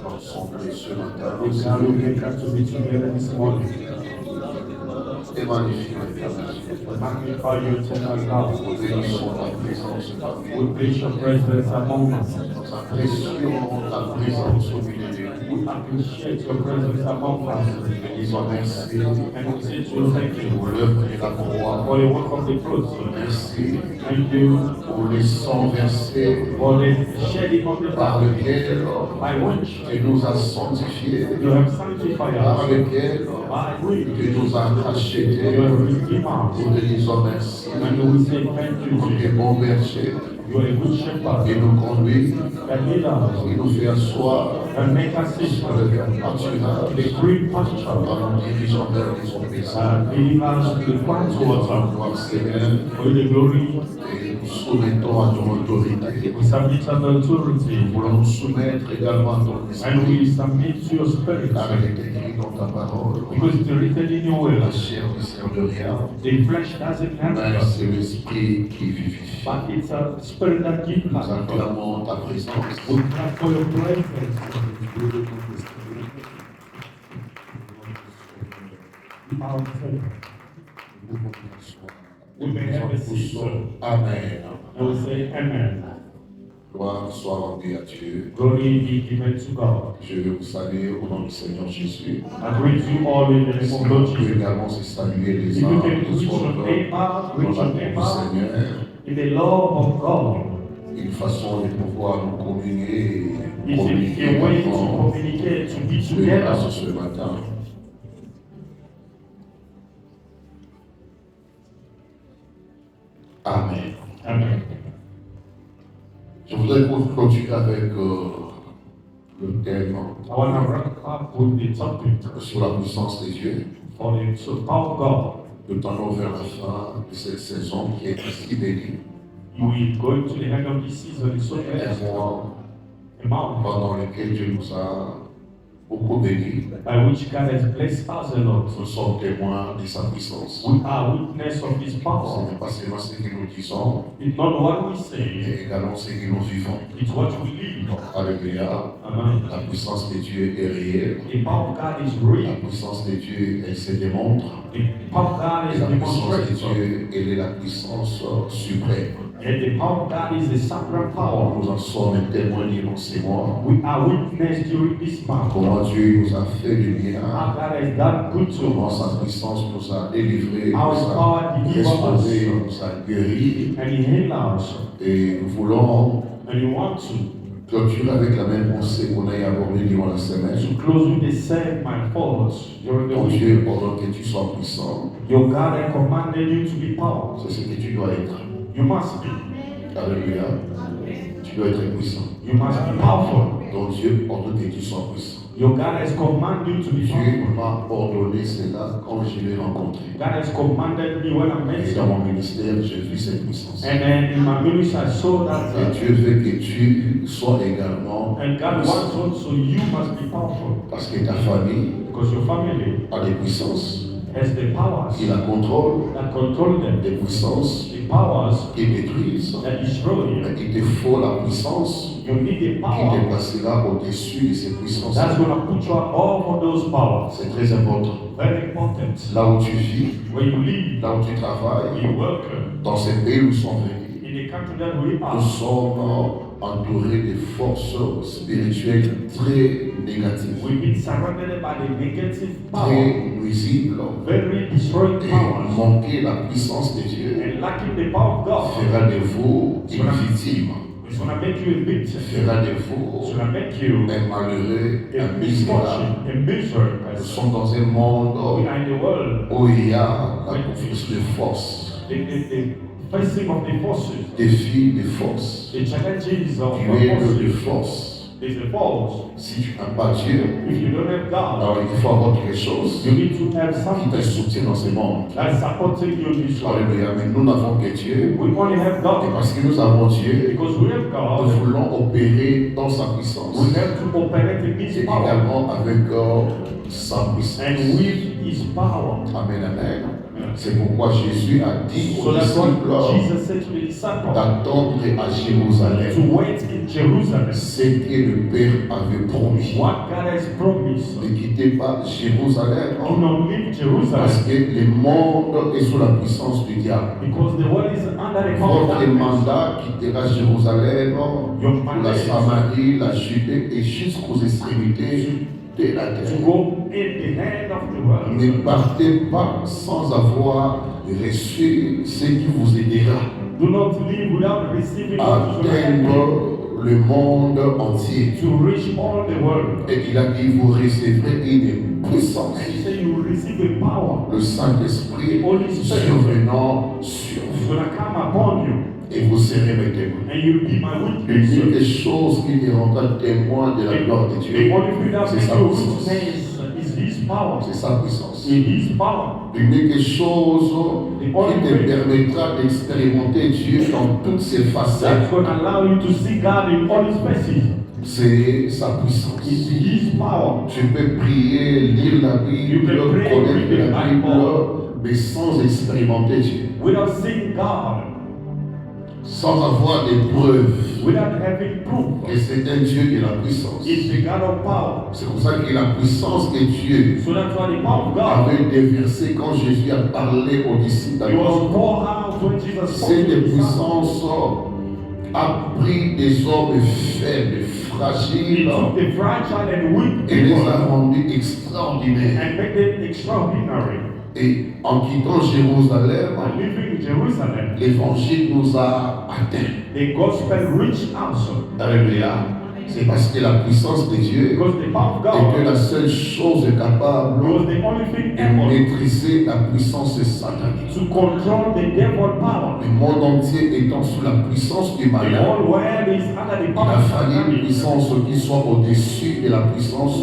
rassembler ce matin. We're gathered to be together this morning. Et magnifique l'incarnation. We magnify your eternal love. Nous bénissons ta présence parmi We nous. place your presence among us. Nous apprécions ta présence au milieu de nous. We appreciate your presence among us. Nous disons merci And we say to you, thank you pour l'œuvre de la croix. for the work of the cross. Merci Thank you pour les sangs versés for the shedding of the par blood lequel by which tu nous as sanctifiés, you have sanctified par us, lequel by which tu nous as rachetés. you have redeemed us. Nous te disons merci And we say thank you. pour tes bons bergers You are a good shepherd qui nous conduit, that lead us qui nous fait asseoir and make us sit dans le pâturage, the green pasture en nous dirigeant vers les eaux paisibles. and leading us to the quiet water. Gloire Seigneur, For the glory, et nous soumettons à ton autorité. we submit under authority Nous voulons nous soumettre également à ton and esprit, we submit to your spirit car il est écrit dans ta parole. because it's written in your will. La chair ne sert de rien, The flesh doesn't have mais us, c'est l'esprit qui vivifie. but it's a spirit that gives Nous life. acclamons ta présence. We clap for your presence. Our faith. We may have a seat, Amen. and we say amen. Gloire soit rendue à Dieu. Glory be given to God. Je veux vous saluer au nom du Seigneur Jésus. I greet you all in the name of Lord On peut Jesus. également se saluer les If you uns can les greet your autres neighbor, dans greet your l'amour du neighbor Seigneur. in the love of God. Une façon de pouvoir nous communier et It's communiquer a way to ensemble. communicate, to be Je grâce together. ce matin. Amen. Amen. Je voudrais continuer avec le thème I want to wrap up with the topic sur la puissance de Dieu. for the power of God. Nous tendons vers la fin de cette saison qui est si bénie. We going to the end of this season. It's so Un blessed. mois A month pendant lequel Dieu nous a beaucoup bénis. by which God has blessed us a lot. Nous sommes témoins de sa puissance. We are witness of His Ce power. n'est pas seulement ce que nous disons, It's not what we say, mais également ce que nous vivons. it's what we live. Alléluia. Amen. La puissance de Dieu est réelle. The power of God is La real. puissance de Dieu, elle se démontre. The power of God Et is la puissance de demonstrated. Dieu, elle est la puissance suprême. And the power of God is the sacred power. Nous en sommes témoins durant ces mois. We are witness during this month. Comment Dieu nous a fait du bien. How God has done good to Comment us. sa puissance nous a délivrés, nous How His a power delivered restaurés, us. nous a guéris. And He healed us. Et nous voulons And He wants to clôturer avec la même pensée qu'on a abordée durant la semaine. close with the same my thoughts during the Ton week. Dieu, pendant que tu sois puissant, Your God has commanded you to be powerful. c'est ce que tu dois être. You must be. Alléluia. Tu dois être puissant. You must be powerful. Ton Dieu, pendant que tu sois puissant. Your God has commanded you to be powerful. Dieu m'a ordonné cela quand je l'ai rencontré. God has commanded me when I met Et dans you. mon ministère, j'ai vu cette puissance. And then in my ministry, I saw that. Et Dieu veut que tu sois également And God wants also you must be powerful. parce que ta famille Because your family a des puissances has the powers qui la contrôlent, that control them. des puissances The powers qui détruisent. that destroy you. Mais il te faut la puissance You need the qui te power placera au-dessus de ces puissances. that's going to put you above all those powers. C'est très important. Very important. Là où tu vis, Where you live, là où tu travailles, where you work, dans ces pays où nous sommes venus, in the country that we nous are, sommes entourés de forces spirituelles très négatives, we've been surrounded by the negative power, très nuisibles. very destroying Et powers, manquer la puissance de Dieu and lacking the power of God. fera de vous une victime, It's going to make you a victim. fera de It's vous going to make you un malheureux, a un misérable. misfortune, a miserable Nous person. sommes dans un monde We are in the world, où il y a la conférence de force, the facing of the forces, défi de force, the challenges of duel de forces. force. There's the falls. Si tu n'as pas Dieu, If you don't have God, alors il faut avoir quelque chose you need to have qui te something soutient dans ce monde. that's supporting you in this world. Alléluia. Mais nous n'avons que Dieu. We only have Et God parce que nous avons Dieu, because we have nous God. voulons opérer dans sa puissance. We have to operate in Et His power également avec sa puissance. and with His power. Amen, amen. C'est pourquoi Jésus a dit So aux that's what disciples Jesus said to the disciples, d'attendre à Jérusalem to wait in Jerusalem. ce que le Père avait promis. What God has promised. Ne quittez pas Jérusalem Do not leave Jerusalem, parce que le monde est sous la puissance du diable. because the world is under the power of Votre darkness. mandat quittera Jérusalem pour la Samarie, la Judée et jusqu'aux extrémités de la To terre. go in the hand of the world. Ne partez pas sans avoir reçu ce qui vous aidera Do not leave without receiving à what is going to atteindre le monde entier. to reach all the world. Et il a dit, vous recevrez une puissance, And he said you will receive a power. le Saint-Esprit Holy Spirit survenant sur is vous. going to come upon you, Et vous serez mes témoins. and you'll be my witness. L'unique chose qui te rendra témoin de la gloire de The Dieu, only thing that c'est makes sa you puissance. witness is His power. C'est sa puissance. In His power. L'unique chose qui te permettra d'expérimenter Dieu dans toutes ses facettes, That's going to allow you to see God in all His faces. c'est sa puissance. It's His power. Tu peux prier, lire la Bible, You can pray, connaître read the la Bible, Bible. mais sans expérimenter Dieu, Without seeing God, sans avoir des preuves without having proof, que c'est un Dieu de la puissance. it's the God of power. C'est pour ça que la puissance de Dieu So that's why the power of God, avait déversé quand Jésus a parlé aux disciples. it was poured out when Jesus spoke Cette to the disciples. puissance a pris des hommes faibles, He fragiles, took the fragile and weak et les a people rendus extraordinaires. and made them extraordinary. Et en quittant Jérusalem, And living in Jerusalem, l'évangile nous a atteints. the gospel reached also. Alléluia. C'est parce que la puissance de Dieu Because the power of était God la seule chose capable was the only thing de able maîtriser la puissance satanique. to control the devil power. Le monde entier étant sous la puissance du The malin, whole world is under the il power a of fallu une Satan. puissance qui soit au-dessus de la puissance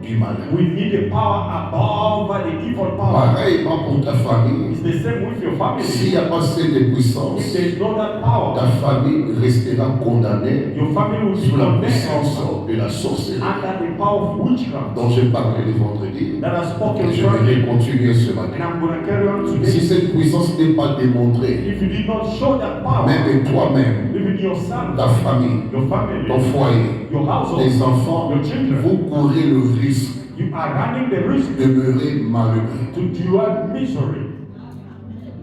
du malin. We need a power above the evil power. Pareillement pour ta famille, It's the same with your s'il family. n'y a pas cette puissance, If there is no that power, ta famille restera condamnée your family will be sous la puissance condemned de la sorcellerie under the power of witchcraft dont j'ai parlé le vendredi. that has spoken Et je Friday. vais continuer ce And matin. I'm going to carry on Si today. cette puissance n'est pas démontrée, If you did not show that power, même toi-même, even your son, ta famille, your family, ton foyer, your household, tes enfants, your children, vous courez le risque you are running the risk de demeurer malheureux. to dwell misery.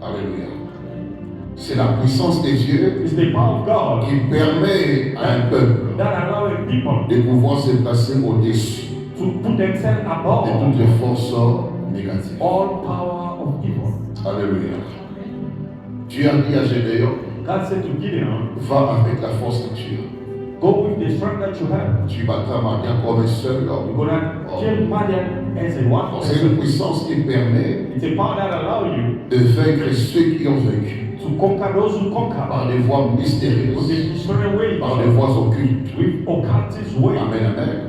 Alléluia. C'est la puissance de Dieu It's the power of God qui permet à un peuple that allows people de pouvoir se placer au-dessus to put themselves de above toutes les forces négatives. all power of evil. Alléluia. Dieu a dit à Gédéon, God said to Gideon, va avec la force que tu as. go with the strength that you have. Tu battras Madian comme un seul You're homme. gonna kill Madian as a one C'est une person. puissance qui permet It's a power that allows you de vaincre ceux qui ont vaincu to conquer those who conquer par des voies with mystérieuses, the mysterious ways, par des voies occultes. with occultist ways. Amen, amen.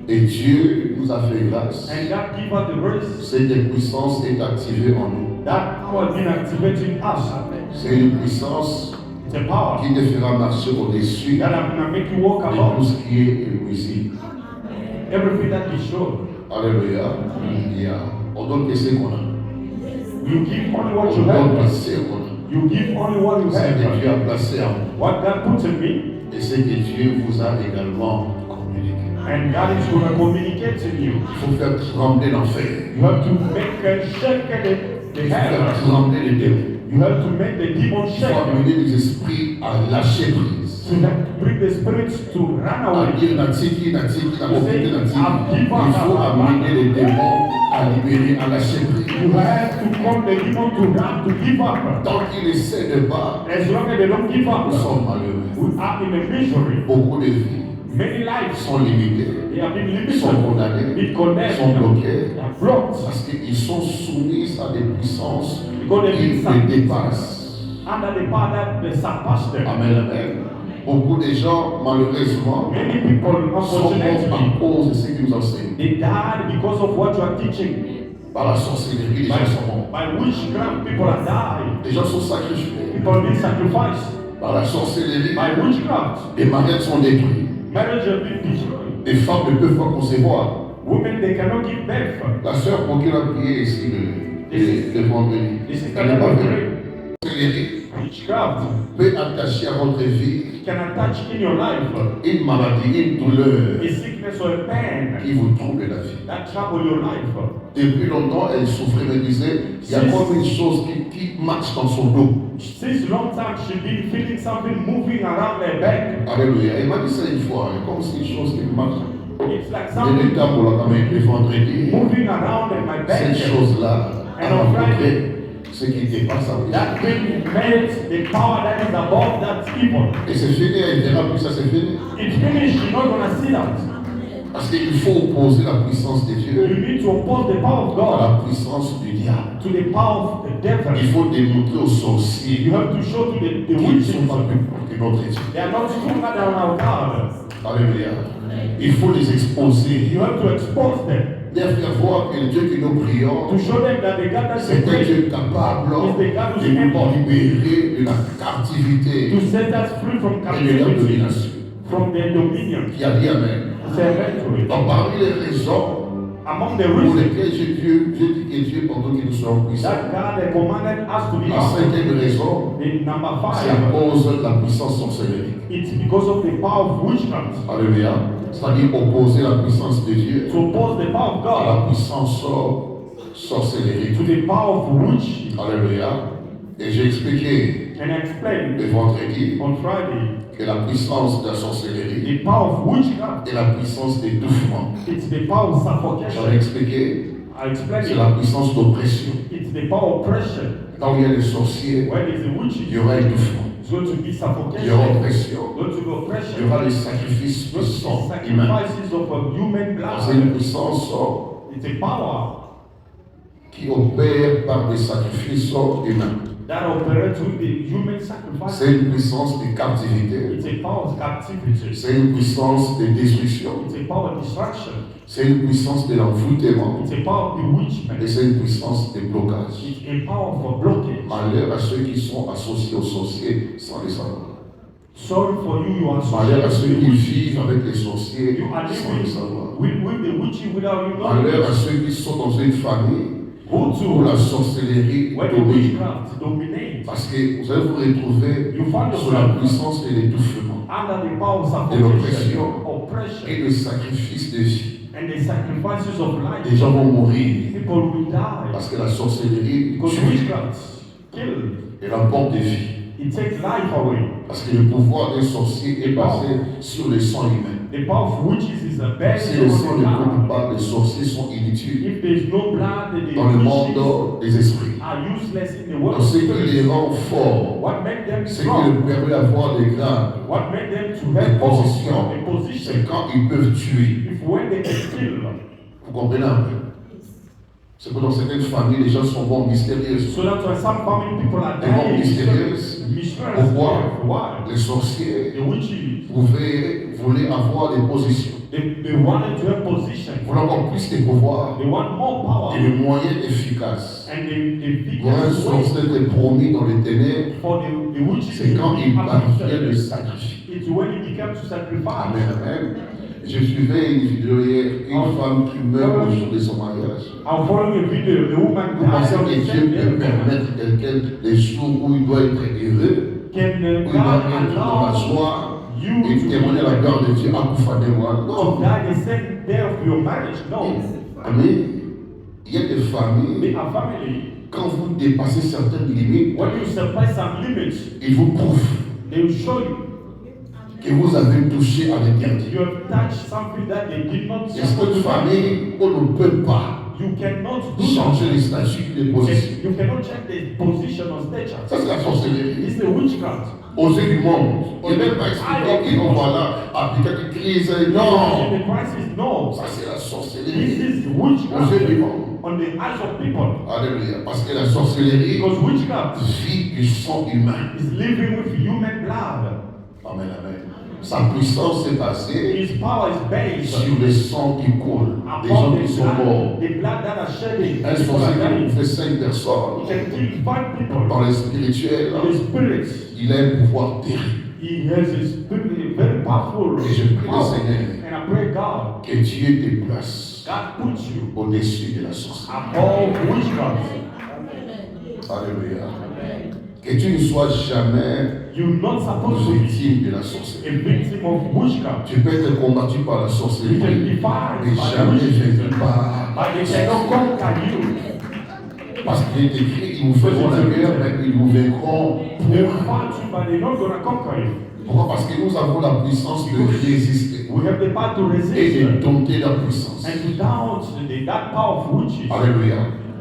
Et Dieu nous a fait grâce. And God give us the grace. Cette puissance est activée en nous. That power has been activated in us. C'est une puissance It's a power qui te fera marcher au-dessus that I'm gonna make you walk de tout above ce qui est nuisible. everything that is shown. Alléluia. On donne que ce qu'on a. You give only what you On donne que have. ce qu'on a. You give only what you Ce que Dieu have. a placé en vous. What God puts in me, Et ce que Dieu vous a également communiqué. and God is going to communicate to you. Il faut faire trembler l'enfer. You have to make a shake the Il faut faire heaven. trembler les démons. You have to make the demon Il faut shake. amener les esprits à lâcher prise. To bring the spirits to run À away. dire Natiki, Natiki, Natiki, Natiki. Il faut amener les démons à libérer, à lâcher prise. You have to come the demon to run, to give up. Tant qu'ils essaient de battre, As long as they don't give nous up, sommes malheureux. we are in a misery. Beaucoup de vies Many lives, sont limitées, they have been limited, sont condamnées, been condemned, sont bloquées, they are blocked. parce qu'ils sont soumis à des puissances Because they've qui been les dépassent. under the power that they surpass them. Amen, amen. Beaucoup de gens, malheureusement, Many people, sont morts unfortunately, à cause de ce qu'ils nous enseignent. they died because of what you are teaching. Par la sorcellerie, les gens sont morts. By witchcraft, people are dying. Les gens sont sacrifiés. People are being sacrificed. Par la sorcellerie, By witchcraft, les mariages sont détruits. marriage has been destroyed. Les femmes ne peuvent pas concevoir. Women, they cannot give birth. La sœur pour qui on a prié ici le vendredi. This is Elle n'est pas the venue. witchcraft Peut attacher à votre vie can attach in your life une maladie, une douleur a sickness or a pain qui vous trouble la vie. that trouble your life. Depuis longtemps, elle souffrait, me disait, il y a comme une chose qui marche dans son dos. Since long time she been feeling something moving around her back. Alléluia. Elle m'a dit ça une fois, comme c'est une chose qui marche. It's like Et something le temps pour la caméra, le vendredi, moving around in my back. cette chose-là a And on rencontré Friday, ce qui dépasse sa vie. that will made the power that is above that evil. Et c'est fini, elle dira plus ça, c'est fini. It's finished, you're not gonna see that. Parce qu'il faut opposer la puissance de Dieu You need to oppose the power of à God la puissance du diable. to the power of the devil. Il faut démontrer aux sorciers You have to show to the qu'ils ne witches sont pas plus forts que notre Dieu. they are not stronger than our God. Alléluia. Il faut les exposer. You have to expose them Leur faire voir que le Dieu que nous prions, to show them that the God that c'est they un pray Dieu capable de nous libérer de la captivité to set us free from et de la captivity, domination. from their dominion. Qui a dit Amen. Say victory. Donc parmi les raisons Among the pour reasons lesquelles j'ai dit que Dieu pendant que nous soyons puissants, that God had commanded us to be la cinquième raison, the number c'est à 5, cause de la puissance sorcellerie. it's because of the power of witchcraft. Alléluia. C'est-à-dire opposer la puissance de Dieu To oppose the power of à God la puissance sorcellerie. to the power of witch. Alléluia. Et j'ai expliqué And I explained le vendredi on Friday que la puissance de la sorcellerie the power of witchcraft. est la puissance d'étouffement. It's the power of J'avais suffocation. expliqué, I explained c'est la it. puissance d'oppression. It's the power of oppression. Là où il y a les sorciers, Where there's a witch, il y aura étouffement. it's going to be Il y aura suffocation. oppression. Going to be Il y oppression. aura les sacrifices Going to puissants be humains. sacrifices of a human C'est une blood. puissance It's a power qui opère par des sacrifices humains. that operates with the human sacrifice. C'est une puissance de captivité. It's a power of captivity. C'est une puissance de destruction. It's a power of destruction. C'est une puissance de l'envoûtement. It's a power of bewitchment. Et c'est une puissance de blocage. It's a power of blockage. Malheur à ceux qui sont associés aux sorciers sans les savoir. Sorry for you, you are Malheur à ceux associated qui with vivent avec les sorciers You are sans les savoir. living with the witches without you knowing. Malheur à ceux qui sont dans une famille Go où la to sorcellerie where the domine. witchcraft dominate. Parce que vous allez vous retrouver You find sous la yourself puissance de l'étouffement under the power of et suffocation, l'oppression oppression, et le sacrifice de vie. and the sacrifices of life. Les gens vont mourir People will die parce que la sorcellerie because tue witchcraft kill. et emporte des vies. It takes life away. Parce que le pouvoir d'un sorcier est basé sur le sang humain. The power of witches is a Si based le on sang the ne coule blood. pas, les sorciers sont inutiles If there is no blood, then the dans le witches monde des esprits. are useless in the world. Donc, ce qui les rend forts, What made them ce qui leur strong? permet d'avoir des grades, What made them to des have positions, a position? c'est quand ils peuvent tuer. If when they can kill, Vous comprenez un peu? C'est que dans certaines familles, les gens sont morts mystérieuses. so that's why some family people are Des morts dying. mystérieuses. Mysterious. Pourquoi? Why? Les sorciers The witches, voulaient avoir des positions. they wanted to have position. Voulaient encore plus de pouvoir They want more power. et de moyens efficaces. And the Quand un biggest way sorcier est promis dans les ténèbres, for the witches c'est quand il parvient de it's sacrifier. when it becomes to sacrifice. Amen, amen. Je suivais une vidéo hier, une femme qui meurt au jour de son mariage. I'm following a video. The woman Vous pensez died on que the Dieu same peut day. permettre quelqu'un les jours où il doit être heureux, Can où il God doit être dans la allow joie you et témoigner la gloire de Dieu à Koufadémoine? to Non. die the same day of your marriage? No. Amen. Il y a des familles, They are family. quand vous dépassez certaines limites, When you surpass some limits, ils vous prouvent they will show you que vous avez touché à l'interdit. you have touched something that they did not Il y a certaines familles où on ne peut pas You cannot do changer that. les statuts des positions. You cannot check the position on stature. Ça, c'est la sorcellerie. It's the witchcraft. Aux yeux du monde, il n'est pas expliqué qu'on va là appliquer une crise. Non, The crisis, no. ça c'est la This sorcellerie. is Aux yeux du witchcraft monde. on the eyes of people. Alléluia. Parce que la sorcellerie Because witchcraft vit du sang humain. is living with human blood. Amen, amen. Sa puissance est basée His power is based sur le sang qui coule. Des gens upon qui sont morts. the blood that are shedding. Un People are sorcier qui dying. fait 5 He personnes. can kill 5 people. Dans le spirituel, In the spirit, il a un pouvoir terrible. he has a spirit, very powerful Et je prie le power. Seigneur And I pray God, que Dieu te place God puts you au-dessus de la sorcellerie. above witchcraft. Alléluia. Que tu ne sois jamais You're not supposed to be victime de la a sorcellerie. victim of witchcraft. Tu peux être combattu par la You can sorcellerie, be fighted mais by jamais witches, vaincu par but la they cannot sorcellerie. conquer you. Parce qu'il est écrit, ils vous feront la guerre, mais ils vous vaincront. They will fight you, but they're not going to conquer you. Pourquoi? Parce que nous avons la puissance de résister We have the power to resist et de them dompter la puissance. and to doubt that power of witches. Alléluia.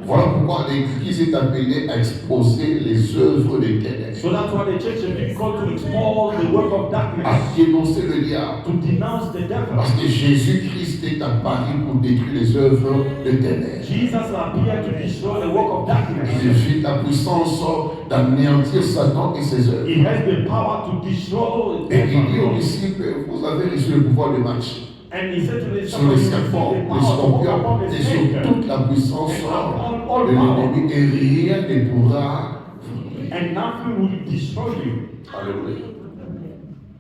Voilà pourquoi l'Église est appelée à exposer les œuvres des ténèbres, So that's why the church has been called to expose the work of à darkness, dénoncer le diable. to denounce the devil. Parce que Jésus-Christ est apparu pour détruire les œuvres des ténèbres. Jesus appeared to destroy the work of darkness. Il fit la puissance d'anéantir Satan et ses œuvres. He has the power to destroy the Et il dit aux devil. disciples, vous avez reçu le pouvoir de marcher And he said to the sur les disciples, serpents, the les power to walk scorpions upon the et sur snake toute la puissance and de all power, l'ennemi, et rien ne pourra vous nuire. and nothing will destroy you. Alléluia.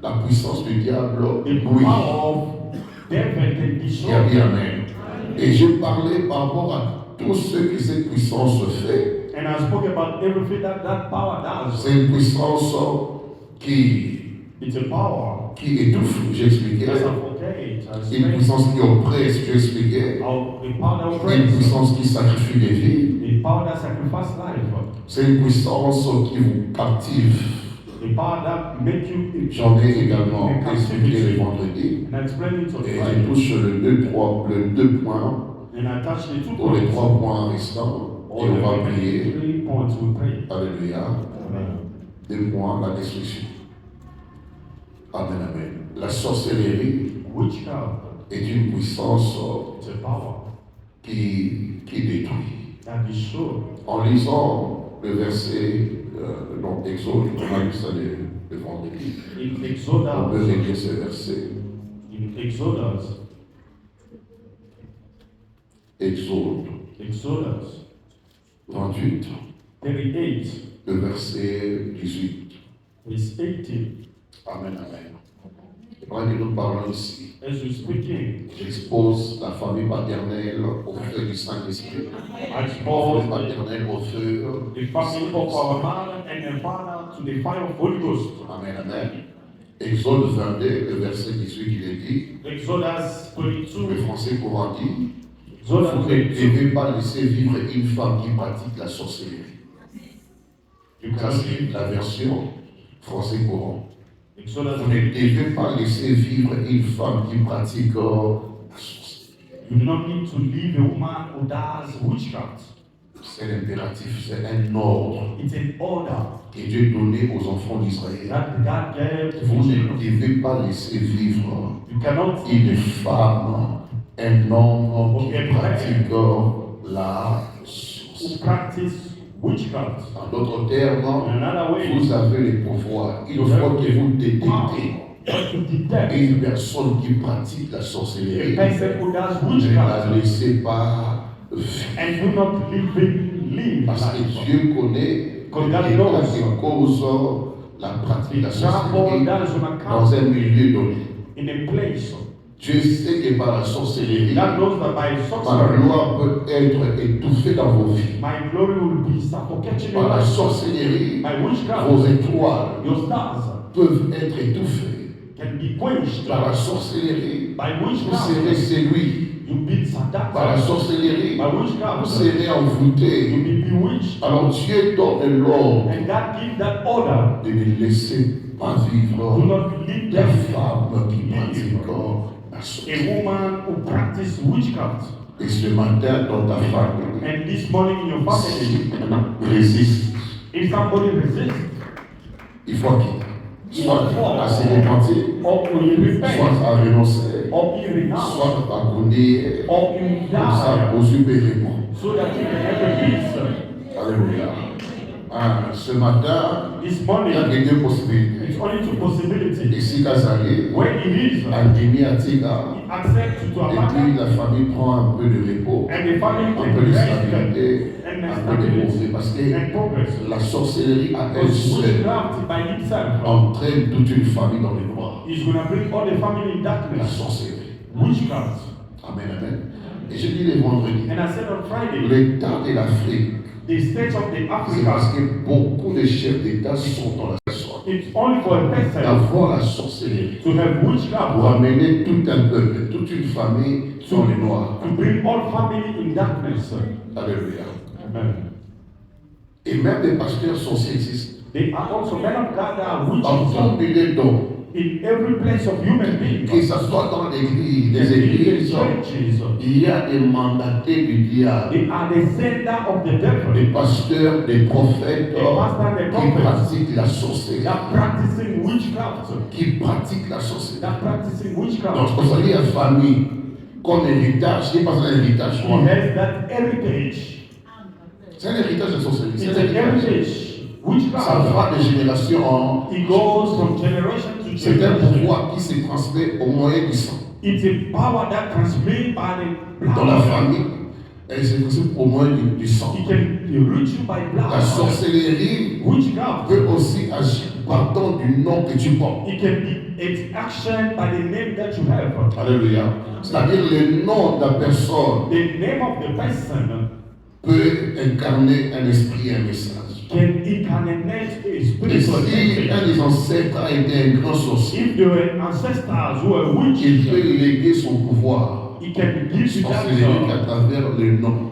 La puissance du diable, The oui. power of devil can Il y destroy a bien you. amen. Et j'ai parlé par rapport à tout ce que cette puissance fait. And I spoke about everything that power does. C'est une puissance qui It's a power étouffe, j'ai expliqué. that suffocate, Une puissance qui oppresse, j'ai expliqué. the power that Une oppresses, puissance qui sacrifie des vies. the power that sacrifices life, C'est une puissance qui vous captive. the power that make you. J'en ai également in expliqué captivity. le vendredi. And I explained it on Et je Friday. touche le deux points, And I touched the 2 pour les points. 3 points restants. Et on va prier. 3 points we pray. Alléluia. Amen. 2 points, la destruction. Amen, amen. La sorcellerie Witchcraft, est une puissance it's a power qui détruit. that destroys. En lisant le verset dans Exode, on a lu ça le vendredi. In On peut Exodus, relire ce verset. Exode 28, 38, le verset 18. verse 18. Amen, amen. Pendant que nous parlons ici, As we're speaking, j'expose la famille paternelle au feu du Saint-Esprit. I La expose famille paternelle au feu. the family of our mother and the father to the fire of Holy Ghost. Amen, amen. Exode 22, le verset 18, il est dit, Exodus le 22. français courant dit, vous Exodus ne 22. devez pas laisser vivre une femme qui pratique la sorcellerie. Ça, c'est la version français courant. Vous Exodus ne devez pas laisser vivre une femme qui pratique la sorcellerie. You do not need to leave a woman who does witchcraft. C'est l'impératif, c'est un ordre It's an order que Dieu donnait aux enfants d'Israël. that God gave to Vous ne Israel. devez pas laisser vivre You cannot une femme, un homme qui pratique la sorcellerie. practice witchcraft. En d'autres termes, In another way, vous avez le pouvoir. Il faut que vous détectez to detect une personne qui pratique la a sorcellerie. person who does Ne la witchcraft laissez pas vivre. and do not live Parce que life. Dieu connaît God les dégâts knows qui causent la pratique de la Trouble sorcellerie that is on dans account un milieu donné. in a place Dieu sait que par la sorcellerie, that knows that by ma sorcery, gloire peut être étouffée dans vos vies. my glory will be suffocated in your Par la life. sorcellerie, By witchcraft, vos étoiles your stars peuvent être étouffées. can be quenched. Par la sorcellerie, By vous serez witchcraft, séduits. you've been Par la seduced. sorcellerie, By vous witchcraft, serez you'll envoûtés. be bewitched. Alors Dieu donne l'ordre And God gives that order. de ne laisser pas Do vivre not leave la them. femme qui pratique la A sorcellerie. woman who practices witchcraft. Et ce matin, dans ta famille, And this morning in your family, résiste. if somebody resists, Il faut soit à se repentir, or you repent, soit à renoncer, or you renounce, soit à connaître, or you comme ça, die, aux répondre. so that you can have a peace. Alléluia. Ce matin, This il y a morning, que deux possibilités. it's only two possibilities. Ici, Kazali, When it is, Andimi Atiga, accept to et puis abandon, la famille prend un peu de repos, and the family un peu can de rest stabilité, and un peu de stability beauté. Parce que and progress. la sorcellerie à elle Because seule witchcraft by itself entraîne toute une famille dans le noir. is going to bring all the family in La darkness. sorcellerie. Witchcraft. Amen, amen. Et je dis le vendredi, And I said on Friday, l'État de l'Afrique the states of the C'est parce Africa, que beaucoup de chefs d'État sont dans la sorte. it's only for a person D'avoir la sorcellerie to have witchcraft, pour amener tout un peuple, toute une famille dans les noirs. to bring all family in darkness. Alléluia. Amen. Et même des pasteurs sorciers existent. They are also men of God that are Dans witches tout milieu d'hommes, in every place of human beings. que ce soit dans l'église, les In the églises, churches, il y a des mandatés du diable, they are the sender of the devil. des pasteurs, des prophètes The pastor, the qui prophet, pratiquent la sorcellerie, that practicing witchcraft, qui pratiquent la sorcellerie. that practicing witchcraft. Donc, vous voyez la famille comme héritage, c'est pas un héritage. He has that heritage. C'est un héritage de sorcellerie. It's C'est an un héritage. heritage. Ça Witchcraft. va de génération en. It goes from generation to C'est un generation. pouvoir qui se transmet au moyen du sang. It's a power that transmitted by the Dans la blood. famille, elle se transmet au moyen du sang. It can reach you by La blood. sorcellerie Witchcraft. peut aussi agir partant du nom que tu portes. It can be its action by the name that you have. Alléluia. C'est-à-dire le nom de la personne The name of the person peut incarner un esprit et un message. can incarnate a Et spiritual si entity. un des ancêtres a été un grand sorcier, If the ancestors were il witches, peut léguer son pouvoir he can give you sorcellerie à travers le nom.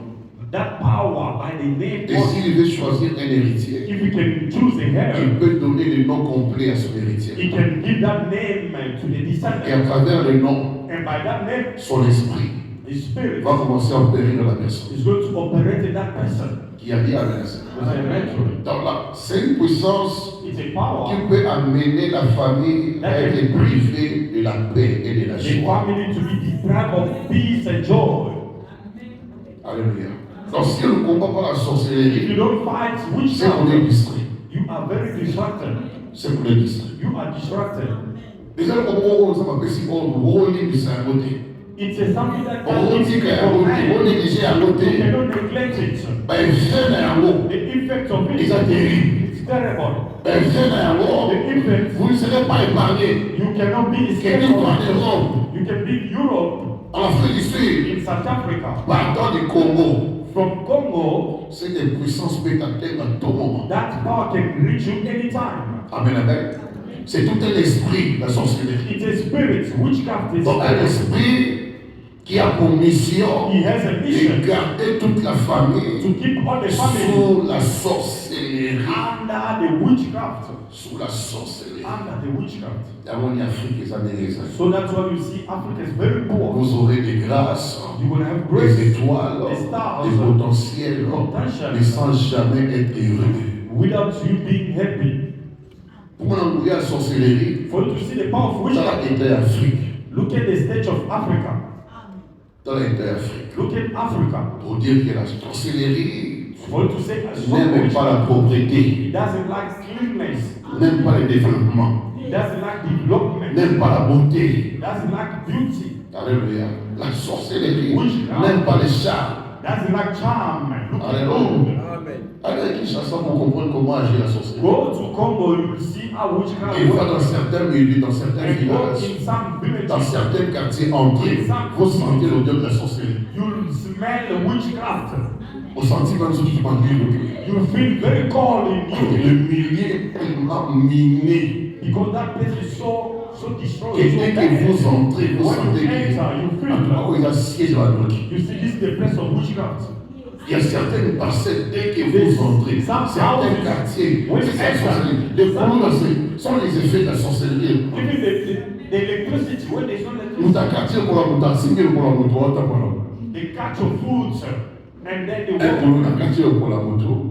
that power by the name. Et s'il veut choisir un héritier, If you can choose a il heir, peut donner le nom complet à son he héritier. can give that name to the Et à descendant. travers le nom, And by that name, son esprit his spirit va commencer à opérer dans la personne is going to operate in that person. qui a rien à laisser. Eventually, Donc là, c'est une puissance it's a power. qui peut amener la famille à être privée de la paix et de la The joie. family to be deprived of peace and joy. Alléluia. Donc si on ne combat pas la If you sorcellerie, don't fight c'est qu'on est witchcraft, distrait. you are very distracted. C'est qu'on est distrait. You are distracted. Déjà, le moment où ça m'appelle si on rôle c'est un côté. It's a something that On can dit be qu'un côté, on You néglige un côté. cannot neglect it. Ben, fait un mot. The effect of it Ils ont terrible. is terrible. Ben, fait un mot. The effect, Vous ne serez pas épargné. you cannot be escaped Quelqu'un en from. Europe, You can be in Europe, en Afrique du Sud, in South Africa, partant du Congo, from Congo. c'est des puissances peut t'atteindre à tout moment. That power can reach you anytime. Amen, amen. C'est tout un esprit, la sorcellerie. It's a spirit. Witchcraft is Donc, un esprit qui a pour mission He has a de mission garder toute la famille to keep all the family sous la sorcellerie. under the witchcraft. Sous la sorcellerie. Under the witchcraft. Dans mon Afrique, les années, So that's why you see Africa is very poor. vous aurez des grâces, You will have des grace, étoiles, des stars, des potentiels, potential, mais sans jamais être heureux. without you being happy. Pour l'envoyer à la sorcellerie, For you to see the power of dans witchcraft, l'Afrique, look at the stage of Africa. dans l'Afrique, Look at Africa. pour dire que la sorcellerie For you to say, n'aime pas la propreté, he doesn't like cleanness. n'aime pas le développement, He doesn't like development. n'aime pas la beauté. He doesn't like beauty. Alléluia. La sorcellerie Witchcraft. n'aime pas les chats. Doesn't like charm. Looking Alléluia. good. Allez à Kinshasa pour comprendre comment agir la sorcellerie. Go to Congo, you will see how witchcraft Et va dans works. certains milieux, dans certains And go villages, in some dans villages, certains quartiers entiers, vous sentez l'odeur de la sorcellerie. you'll smell the witchcraft. Vous sentez même ce qui m'a You feel very cold in you le milieu est tellement miné. because that place is so destroyed. Et So dès que bad. vous entrez, vous When sentez you que enter, you en tout cas, feel il y a siège à la drogue. you see this is the place of witchcraft. Il y a certaines parcelles, dès que vous entrez, certains quartiers, c'est la sorcellerie. Les couleurs sont les effets de la sorcellerie. Even the electricity, when there's no Nous electricity, avons quartier pour la montagne, c'est mieux pour la moto, they catch your food, and then they un walk. pour la quartier pour la moto,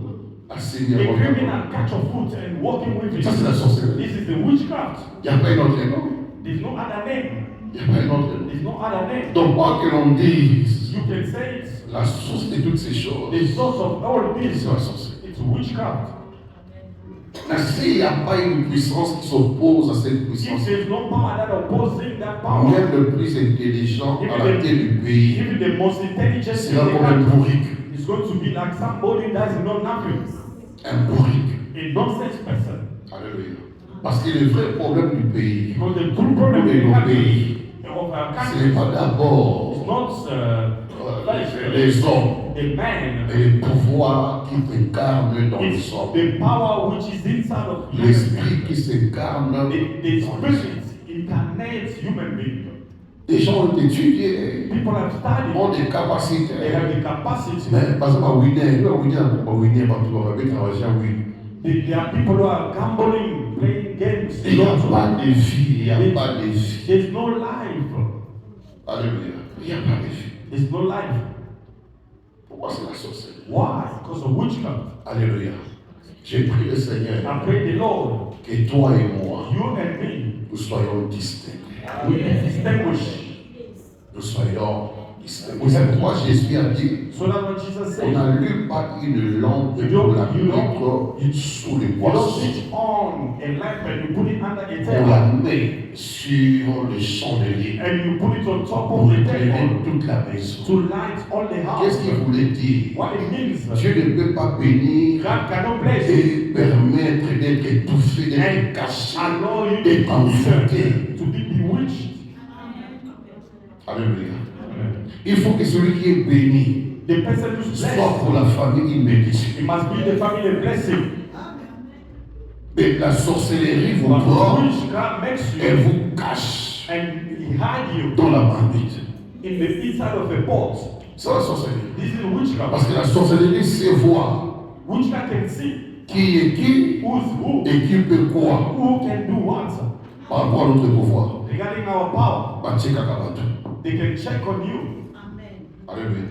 assez The bien. criminal catch your foot and walking with it. Ça, c'est la sorcellerie. This is the witchcraft. Il n'y a pas un autre nom. There's no other name. Il n'y a pas un autre nom. There's no other name. Donc, pas que l'on dise You can say it's la source de toutes ces choses, the source of all this. c'est la sorcellerie. It's witchcraft. Mais s'il n'y a pas une puissance qui s'oppose à cette If puissance, there's no power that opposing that power, même le plus intelligent à la tête du pays even the most intelligent in sera the comme un country bourrique. is going to be like somebody that is not nothing. Un bourrique. A nonsense person. Alléluia. Parce que le vrai problème du pays, Because the true problem de in the nos country pays, of our ce country n'est pas is d'abord not flesh, les hommes the man, et les pouvoirs qui s'incarnent dans les it's hommes. the power which is inside of human L'esprit qui s'incarne dans the les hommes. spirit incarnates human being. Les gens ont étudié, People have studied, ont des they capacités. have the capacity. Mais par exemple, à Winner, partout, on va bien travailler à Winner. There are people who are gambling, playing games. Il n'y a pas de vie, il n'y a pas de vie. There's no life. Alléluia. Il n'y a pas de vie. There's no life. Pourquoi c'est la sorcellerie? Why? Because of witchcraft. Alléluia. J'ai prié le Seigneur I pray the Lord, que toi et moi, you and me, nous soyons distincts. we be distinguished. Nous soyons distincts. Vous savez pourquoi Jésus a dit, So that's what Jesus said. on n'allume pas une lampe pour la mettre sous les You don't poissons. switch on a lamp and you put it under a On table la met sur le chandelier and you put it on top pour of the éclairer table toute la maison. to light all the house. Qu'est-ce qu'il voulait dire? What it means, Dieu ne peut pas bénir God cannot bless et permettre d'être étouffé, d'être and caché, allow you d'être envoûté. to be bewitched. Alléluia. Il faut que celui qui est béni The person who's soit blessed, pour la famille une bénédiction. it must be the family blessing. Mais la sorcellerie vous But prend, witchcraft makes elle you vous cache and he hide you dans la marmite. in the inside of a pot. C'est la sorcellerie. This is witchcraft. Parce que la sorcellerie sait voir Witchcraft can see qui est qui who's who, et qui peut quoi who can do what. par rapport à notre pouvoir. Regarding our power, Bacheka Kabatu. they can check on you. Alléluia.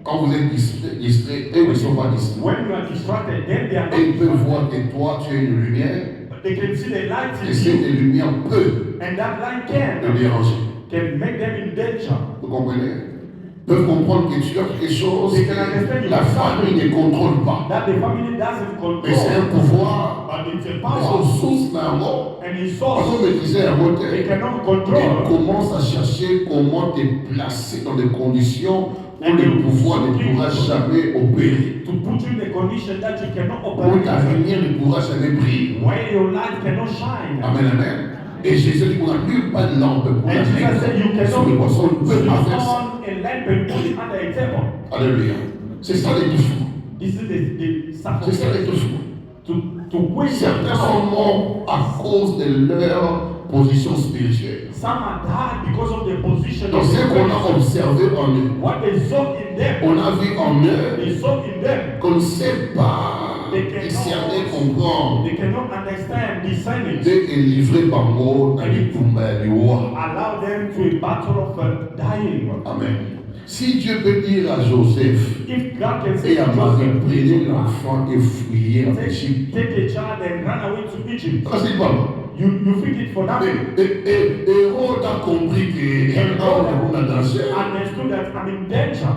Quand vous êtes distrait, eux ne sont pas distraits. When you are distracted, then they are Et ils not peuvent distracted. voir que toi, tu as une lumière, But they can see the light et in cette you, lumière peut and that light te can déranger. make them in danger. Vous comprenez? Ils peuvent comprendre que tu as quelque chose They can understand que you la have famille something ne contrôle pas. that the family doesn't Mais c'est un control. pouvoir, But it's a ils sont power, source d'un mot. and it's Parce source. qu'on maîtrisait un mot They tel. cannot Et control. commence à chercher comment te placer dans des conditions où le pouvoir ne pourra jamais opérer. To put you in a condition that you cannot Où operate, ta lumière ne pourra jamais briller. where your light cannot shine. Amen, amen. Et Jésus dit qu'on n'allume pas de lampe pour la And Jesus said, you mettre sur le poisson. On ne cannot peut pas switch faire ça. on a lamp and put it under a table. Alléluia. C'est ça l'étouffement. This is the C'est ça sacrifice l'étouffement. to win. Certains sont morts à cause de leur position spirituelle. Some are died because of the position Donc of ce the qu'on a person. observé en eux, What they saw in them, on a vu en eux they saw in them. qu'on ne sait pas discerner, comprendre. They cannot understand, discern it. Dieu est livré par mot dans les tombes du roi. Allow them to a battle of dying. Amen. Si Dieu peut dire à Joseph If God can say et à to Marie, Joseph, prenez l'enfant et fuyez en Égypte. take a child and run away to Egypt, Ça c'est pas. you think it for nothing. Et Hérode a compris que on a danger. Understood that I'm in danger.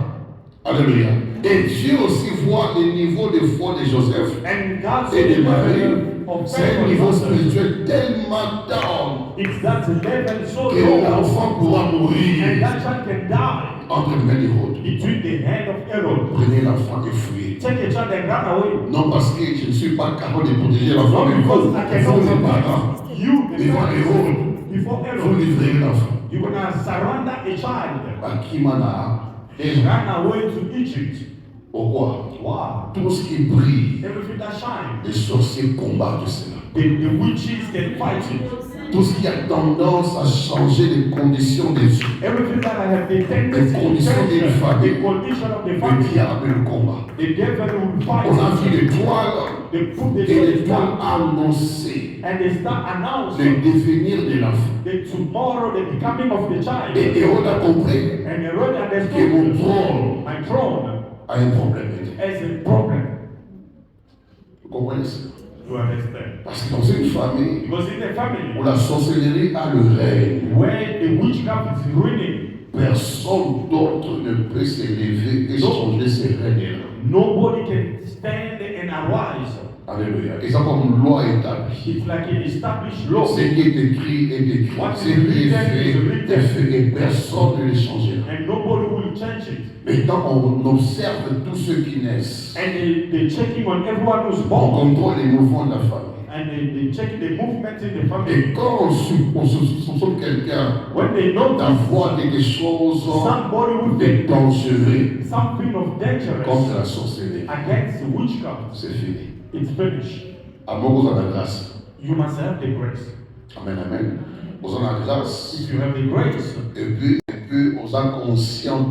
Alléluia. Et Dieu aussi voit le niveau de foi de Joseph And God saw et the de Marie. level of C'est un faith niveau of Joseph. spirituel tellement down It's that level so que low, l'enfant pourra and mourir that child can die entre les mains d'Hérode. between the hand of Aaron. Prenez l'enfant et fuyez. Take a child and run away. Non parce que je ne suis pas capable de protéger l'enfant, mais Not vous, because I vous cannot les parents, protect you, the devant parents, Hérode, before vous Aaron. livrez l'enfant. You're gonna surrender a child À Kimana, and run away to Egypt. pourquoi? Wow. Tout ce qui brille, Everything that shines. les sorciers combattent cela. The witches can fight it. Tout ce qui a tendance à changer les conditions des vies, Everything that I have the tendency to conditions change d'une famille. the condition of the le family. diable le combat. The devil will fight On a it. vu l'étoile They put the et sun l'étoile down a annoncé and they start le announcing devenir de l'enfant. the tomorrow the becoming of the child. Et Hérode a compris And Herod que mon understood trône my throne a un problème. is a problem. Vous comprenez ça? You understand? Parce que dans une famille Because in the family où la sorcellerie a le règne, where the witchcraft is ruining, personne d'autre ne peut s'élever et changer ces règnes-là. nobody can stand and arise. Alléluia. Et ça comme loi établie. It's like an established law. Ce qui est écrit est écrit. Ce qui est fait est fait et personne ne le changera. And nobody will change it. Mais quand on observe tous ceux qui naissent, And they checking on everyone who's on born. contrôle les mouvements de la famille. And they check the movement in the Et family. quand on soupçonne quelqu'un When they notice d'avoir quelque chose somebody with de dangereux something of contre dangerous la sorcellerie, against witchcraft, c'est fini. it's finished. À moi, vous avez la grâce. You must have the grace. Amen, amen. Vous avez la grâce. If you have the grace Et puis, vous êtes conscient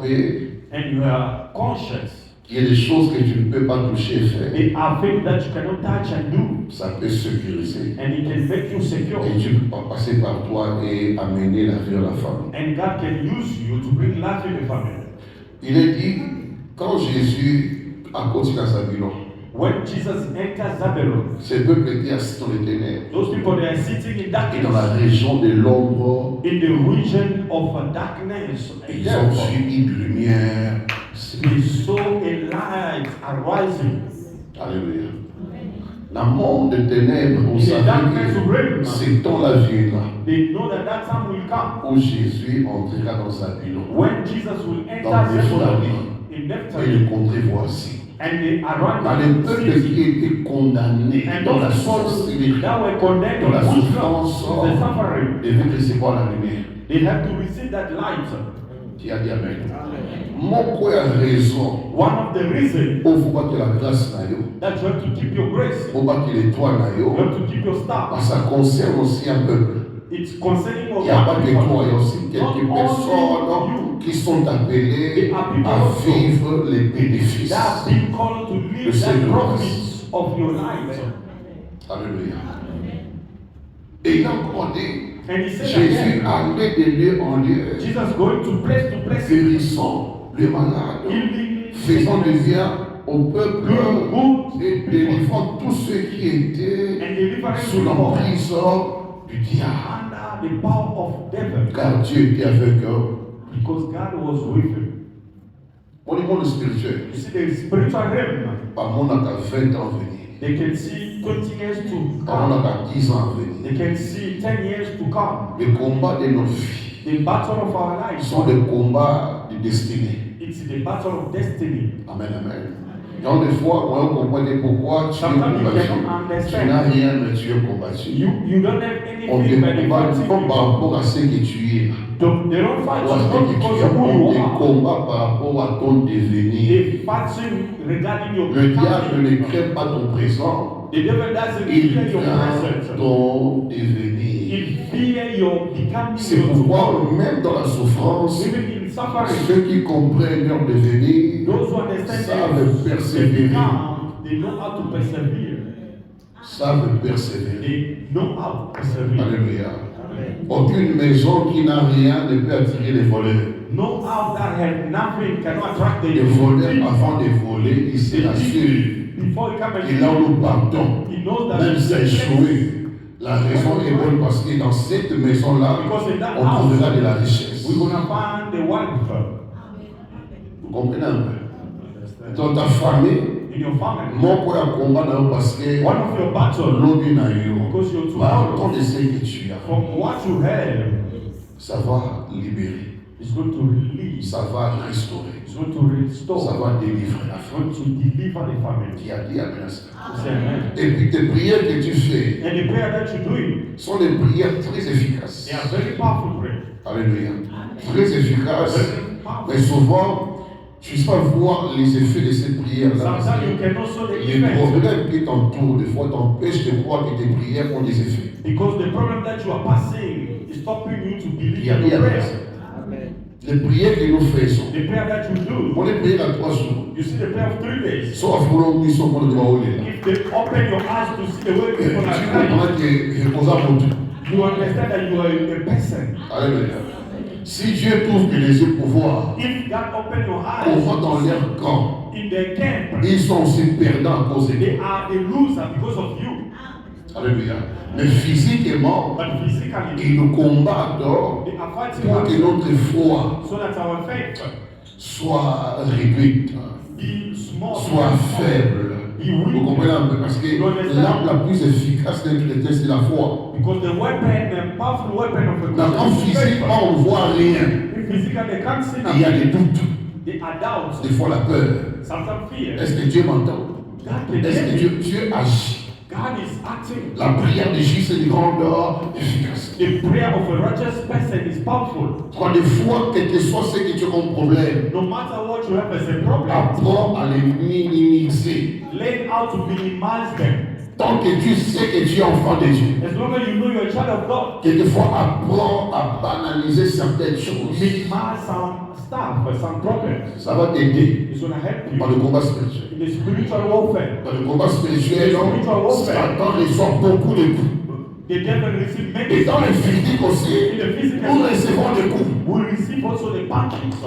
and you are conscious, qu'il y a des choses que tu ne peux pas toucher et faire. there are things that you cannot touch and do, Ça peut sécuriser. and it can make you secure. Et Dieu peut passer par toi et amener la vie à la famille. And God can use you to bring life in the family. Il est dit, quand Jésus a continué à Zabulon, When Jesus enters Zabulon, ce peuple était assis dans les ténèbres those people they are sitting in et dans la darkness, région de l'ombre, in the region of darkness. ils ont vu une lumière. They saw a light arising. Alléluia. Dans le monde des ténèbres, vous In the savez darkness que realm, c'est dans la vie là they know that that time will come où Jésus entrera dans Zabulon when Jesus will enter Dans les Zabulon familles. in et Naphtali, le contrées voici. and they around Dans les the peuples city, qui étaient condamnés and dans la those people sorcellerie, that were condemned dans to la witchcraft, souffrance, the suffering, devaient recevoir la lumière. they have to receive that light. Qui a dit Amen. Mon quoi a raison. One of the reasons Il faut pas que la grâce n'a eu. that you have to keep your grace, Il faut pas que l'étoile n'a you eu. have to keep your star. Parce que ça concerne aussi un peuple. It's concerning Il of n'y a pas one que toi, il y a people. aussi quelques personnes qui sont appelées à vivre les bénéfices. That have been called to live that profits of your life. Alléluia. Et il a encore dit, And he said Jésus again, allait de lieu en lieu, Jesus going to place, guérissant les malades, healing, faisant du bien au peuple et délivrant tous ceux qui étaient and delivering sous people l'emprise du diable. under the power of devil, Car Dieu était avec eux. because God was with him. Au niveau du spirituel, You see, the spiritual realm, par mon n'a qu'à 20 ans à venir. they can see 20 years to Par mon n'a come. qu'à 10 ans à venir. They can see 10 years to come. Les combats de nos vies The battle of our lives, sont des combats de destinée. it's the battle of destiny. Amen, amen. Donc des fois, moi, on comprend pourquoi tu es combattu. Tu n'as rien, mais tu es combattu. You don't have On te anything but the combat fighting pas par you. rapport à ce que tu es. They don't fight Ou à you ce not que tu because es. of who On you te are. combat par rapport à ton devenir. They fighting regarding your Le diable ne becoming. craint pas ton présent. The devil doesn't Il fear your craint present. ton devenir. He fear your becoming. C'est your pourquoi, tomorrow. même dans la souffrance, Even in suffering, ceux qui comprennent leur devenir those who understand savent they persévérer. become, they know how to persevere. Savent persévérer. They know how to persevere. Alléluia. Aucune maison qui n'a rien ne peut attirer les voleurs. No house that has nothing cannot attract the Les voleurs, thief. avant de voler, ils se The rassurent. thief, before he come and Et là où nous partons, he knows that même si the place- échoué, la raison est bonne parce que dans cette maison-là, Because in that on house, trouvera de la richesse. we're gonna find the wealth Vous comprenez un peu? Dans ta famille, in your family. mon point à combat là parce que One of your battles, l'objet n'a eu. because you're too Partant powerful, de ce que tu as, from what you have, ça va libérer, is going to release, ça va restaurer, it's going to restore, ça va délivrer la it's famille. going to deliver the family. Qui a dit Amen à ça. Say amen. Et puis tes prières que tu fais And the prayer that you're doing, sont des prières très efficaces. they are very powerful prayers. Alléluia. Très efficaces. Very powerful. Mais souvent, tu ne sais pas voir les effets de ces prières-là. Sometimes you can also the Les effect, problèmes qui t'entourent, des fois, t'empêchent de croire que tes prières ont des effets. because the problem that you are passing is stopping you to believe Il y a in bien your prayer. les prières que nous faisons. The prayer that you do, On les prières à 3 jours. you see the prayer of 3 days. Soit à Fulon, ils sont pour le droit au lit. If they open your eyes to see the way Tu people are crying, comprends que je pose à mon tour. you understand that you are a person. Alléluia. Si Dieu t'ouvre les yeux pour voir, If God open your on eyes voit dans leur camp, in their camp, ils sont aussi perdants à cause de they toi. are the loser because of you. Alléluia. Mais physiquement, But physically, ils nous combattent they are fighting pour que us notre foi so that our faith soit réduite, be small, soit faible. Vous comprenez un peu? Parce que l'arme la plus efficace d'un chrétien, c'est la foi. because the weapon, the powerful weapon of a Quand Christian is faith. physiquement on ne voit rien, If physically they can't see il y a nothing, des doutes, they are doubts, des fois la peur. sometimes fear. Est-ce que Dieu m'entend? God can Est-ce hear que you. Dieu agit? God is acting. La prière de Jésus est de grande efficacité. The prayer of a righteous person is powerful. Quand des fois, quel que soit ce que tu as comme problème, No matter what you have as a problem, apprends à les minimiser. learn how to minimize them. Tant que tu sais que tu es enfant de Dieu, As long as you know you're a child of God, quelquefois apprends à banaliser certaines choses. minimize some stuff, some problems. Ça va t'aider It's going to help dans you le combat spirituel. in the spiritual warfare. Dans le combat spirituel, Satan reçoit beaucoup de coups. The devil receives many Et dans le physique aussi, in the physical. nous recevons des coups. We receive also the package.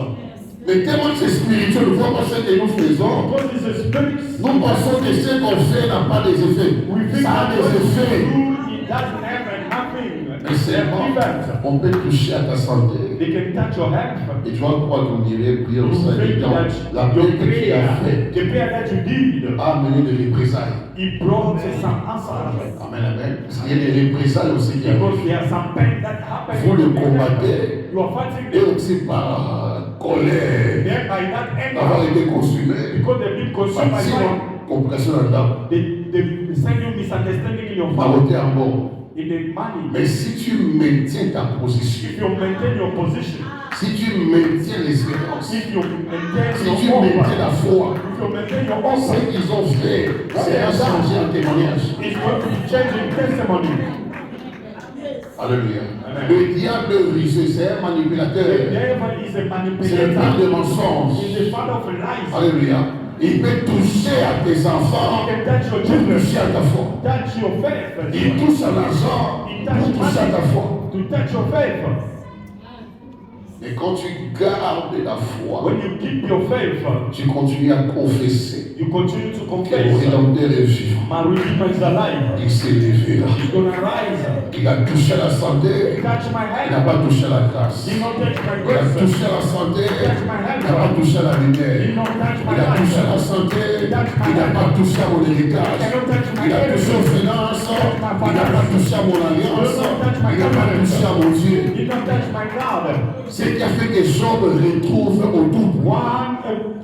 Mais tellement c'est spirituel, nous voyons ce que nous faisons. Because it's a spirit. Nous pensons que ce qu'on fait n'a pas des effets. We think Ça a that des what effets. you do, it doesn't have nothing. Mais seulement, Event. on peut toucher à ta santé. They can touch your health. Et tu vas croire qu'on irait prier au You think Seigneur. that La your paix que tu as faite prayer, the prayer that you did, a amené des représailles. it brought some answers. Amen, amen. Parce qu'il y a des représailles aussi qui Because arrivent. there are some pain that happen. Vous le combattez. You are fighting Et them. aussi par colère. Then by that D'avoir anger, été consumé. because they've been consumed by Bâtiment, fire, compression là-dedans. they send you misunderstanding in your Ma family, beauté en bon. in the money. Mais si tu maintiens ta position, If you maintain your position, si tu maintiens l'espérance, if you maintain si your tu maintiens la offer, foi, if you maintain your ce offer, qu'ils ont fait, c'est à changer en témoignage. it's going to be changing testimony. Alléluia. Amen. Le diable rusé, c'est un The manipulateur. devil is a C'est le père de manipulator. mensonges. He's the father of lies. Alléluia. Il peut toucher à tes enfants, He can touch your pour children, toucher à ta foi. touch your faith, Il touche à l'argent, he pour touch toucher à ta foi. money, to touch your faith. Mais quand tu gardes la foi, When you keep your faith, tu continues à confesser you continue to que le confess. Rédempteur est vivant. My Redeemer is alive. Il s'est levé là. He's gonna rise. Il a touché la santé, Touch my il n'a head. pas touché la grâce. He not touch my Il a grace. touché la santé, Touch my il n'a pas head. touché la He lumière. not touch my Il a touché la life. santé, il n'a pas touché à mon héritage. Il a touché aux finances, il n'a pas touché à mon alliance, il n'a pas touché à mon Dieu. He not touch my God. Ce qui a fait que Job retrouve au double.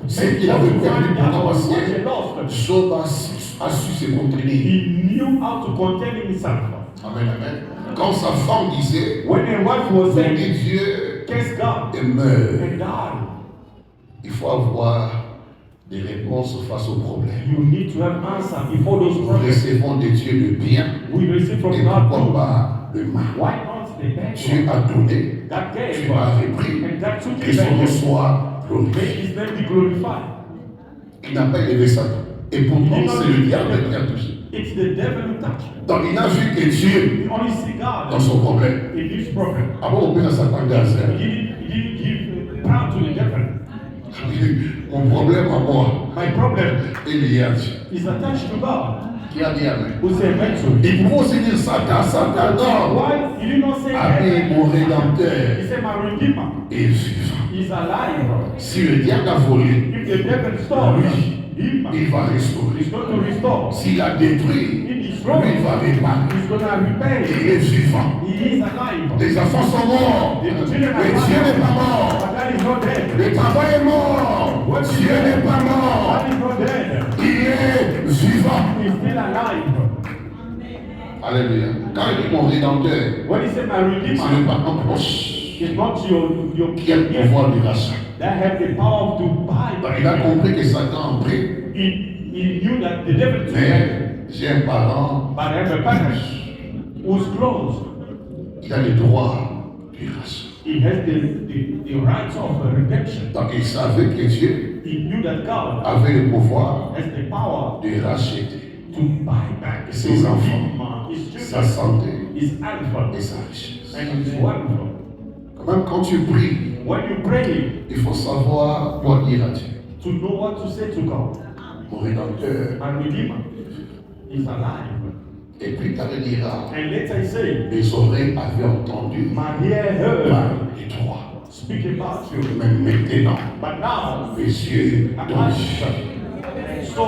C'est qu'il avait perdu pendant what passé. he lost. Job a su se contenir. He knew how to contain himself. Amen, amen. Quand sa femme disait, When a wife was bénis saying, Dieu "Kiss God et meurt, and die," il faut avoir des réponses face aux problèmes. you need to have answer before those Nous problems. recevons de Dieu le bien We receive from et God pourquoi too. pas le mal. Why not the bad Dieu one? a donné, That Dieu gave a repris, and that took que it son nom back. soit May glorifié. His name be glorified. Il n'a pas élevé Satan. Et pourtant, c'est le diable qui a touché. It's the devil who touched him. Donc il n'a vu que Dieu He only see God dans son problème. in this problem. Avant, on peut s'attendre à ça. He didn't give power to the devil. Mon problème à moi My problem est lié à Dieu. is attached to God. Qui a dit Amen? Who say amen to it. Il faut aussi dire Satan, Satan, non. Why he did not say Amen, amen? mon He rédempteur said my Redeemer est vivant. is alive. Si le diable a volé, If the devil stole him, il va restaurer. he's going to restore. S'il a détruit, He lui, destroyed. il va réparer. He's going to repay. Il est vivant. He is alive. Les enfants sont morts. Mais Dieu n'est pas mort. But God is not dead. Le travail est mort. Dieu n'est pas mort. God is not dead. Il est vivant. He's still alive. Alléluia. Quand il dit mon rédempteur, When he said my c'est le Redeemer, parent proche it's not your qui a le pouvoir de rachat. that have the power to buy. Donc, il a compris que Satan a pris. He knew that the devil took it. Mais j'ai un parent, But I have a parent who's close. il a le droit du rachat. He has the rights of redemption. Donc il savait que Dieu He knew that God avait le pouvoir has the power de racheter to buy back ses enfants, his sa children, santé his alpha, et sa richesse. and his wonderful. Quand même quand tu pries, When you pray, il faut savoir quoi dire à Dieu. to know what to say to God. Mon rédempteur. My Redeemer is alive. Et puis tu dira, And later he said, les oreilles avaient entendu my ear heard parler de toi. speak about you. Mais maintenant, But now, les yeux I t'ont ask vu. you, so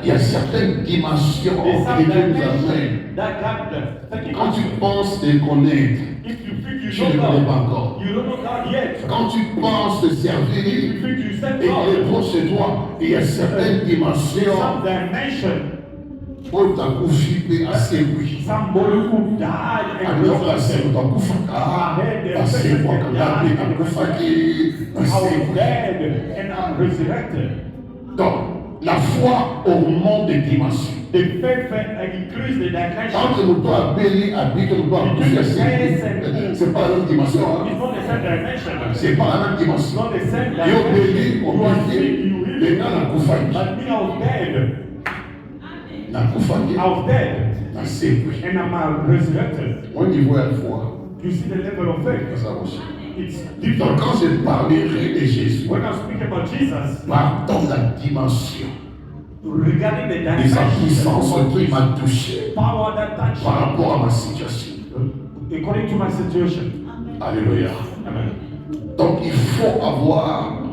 Il y a certaines dimensions there's que some Dieu nous dimension amène. that God taking Quand tu us. penses te connaître, If you think you tu ne know connais pas God, encore. you don't know God yet. Quand tu penses te If servir you think you serve et qu'il est God, proche de toi, il y a certaines dimensions some dimension otakufi asekwi Somebody who died and resurrected. otakufaka asekwaka mpe nakufaki I was asekwi. dead and I'm resurrected. Donc la foi augmente de dimension. The faith increase the Quand dimension. le doigt béni habite le doigt akufi asekwi, c'est pas la même dimension. It's not the same dimension. C'est pas la même It's dimension. not the same Yo béni dimension. You are sick, obéi you heal. maintenant nakufaki But me, I was dead. nakufaki I was dead nasekwi. and I'm resurrected. Au niveau ya foi You see the level of faith. ça aussi. It's Donc different. quand je parlerai de Jésus, When I speak about Jesus, pardon la dimension regarding the de sa puissance dimension of qui his m'a touché power that touched par me, rapport à ma situation. according to my situation. Alléluia. Amen. Donc il faut avoir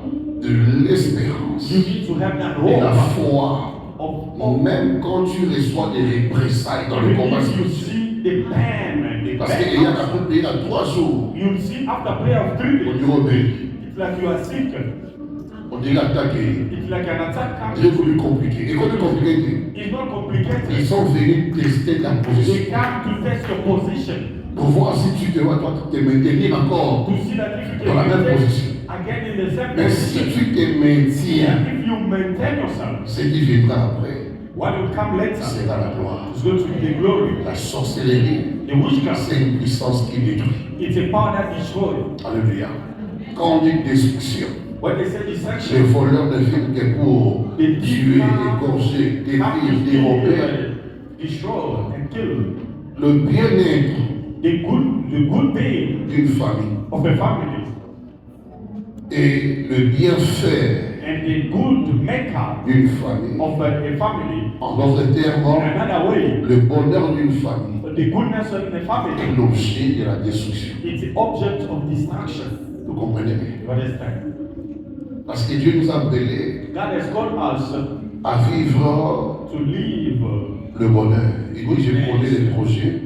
de l'espérance You need to have that et la hope foi, of même quand tu reçois des représailles dans le combat you spirituel. see the pain and the Parce qu'il y a pain. qu'à peu près 3 jours, You see after prayer of 3 on days, dit rebelle, it's like you are sick. on dit attaqué, It's like an attack Dieu coming. voulu compliquer. Et comme compliqué, It's not ils complicated. sont venus tester ta position They come to test your position pour voir si tu te vas toi, te maintenir encore. to see that if you Dans la même can position. again in the same Mais si position. tu te maintiens, If you maintain yourself, ce qui viendra après what will come later sera la gloire. is going to be the glory. La sorcellerie, The witchcraft, c'est une puissance qui détruit. it's a power that destroys. Alléluia. Quand on dit destruction, When they say les destruction, voleurs ne viennent que pour tuer, égorger, détruire, dérober. destroy and kill. Le bien-être The good thing d'une famille of a family et le bienfait and the good makeup d'une famille. of a family. En d'autres termes, In another way, le bonheur d'une famille the goodness of the est family, l'objet de la destruction. it's the object of destruction. Vous comprenez bien? You understand? Parce que Dieu nous a appelés God has called us à vivre to live le bonheur. Et oui, j'ai prôné des projets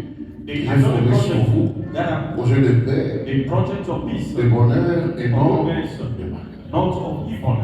qui the fondés sur vous. project that are Projet de paix, the project of peace, de bonheur et non goodness, de mal. not of evil,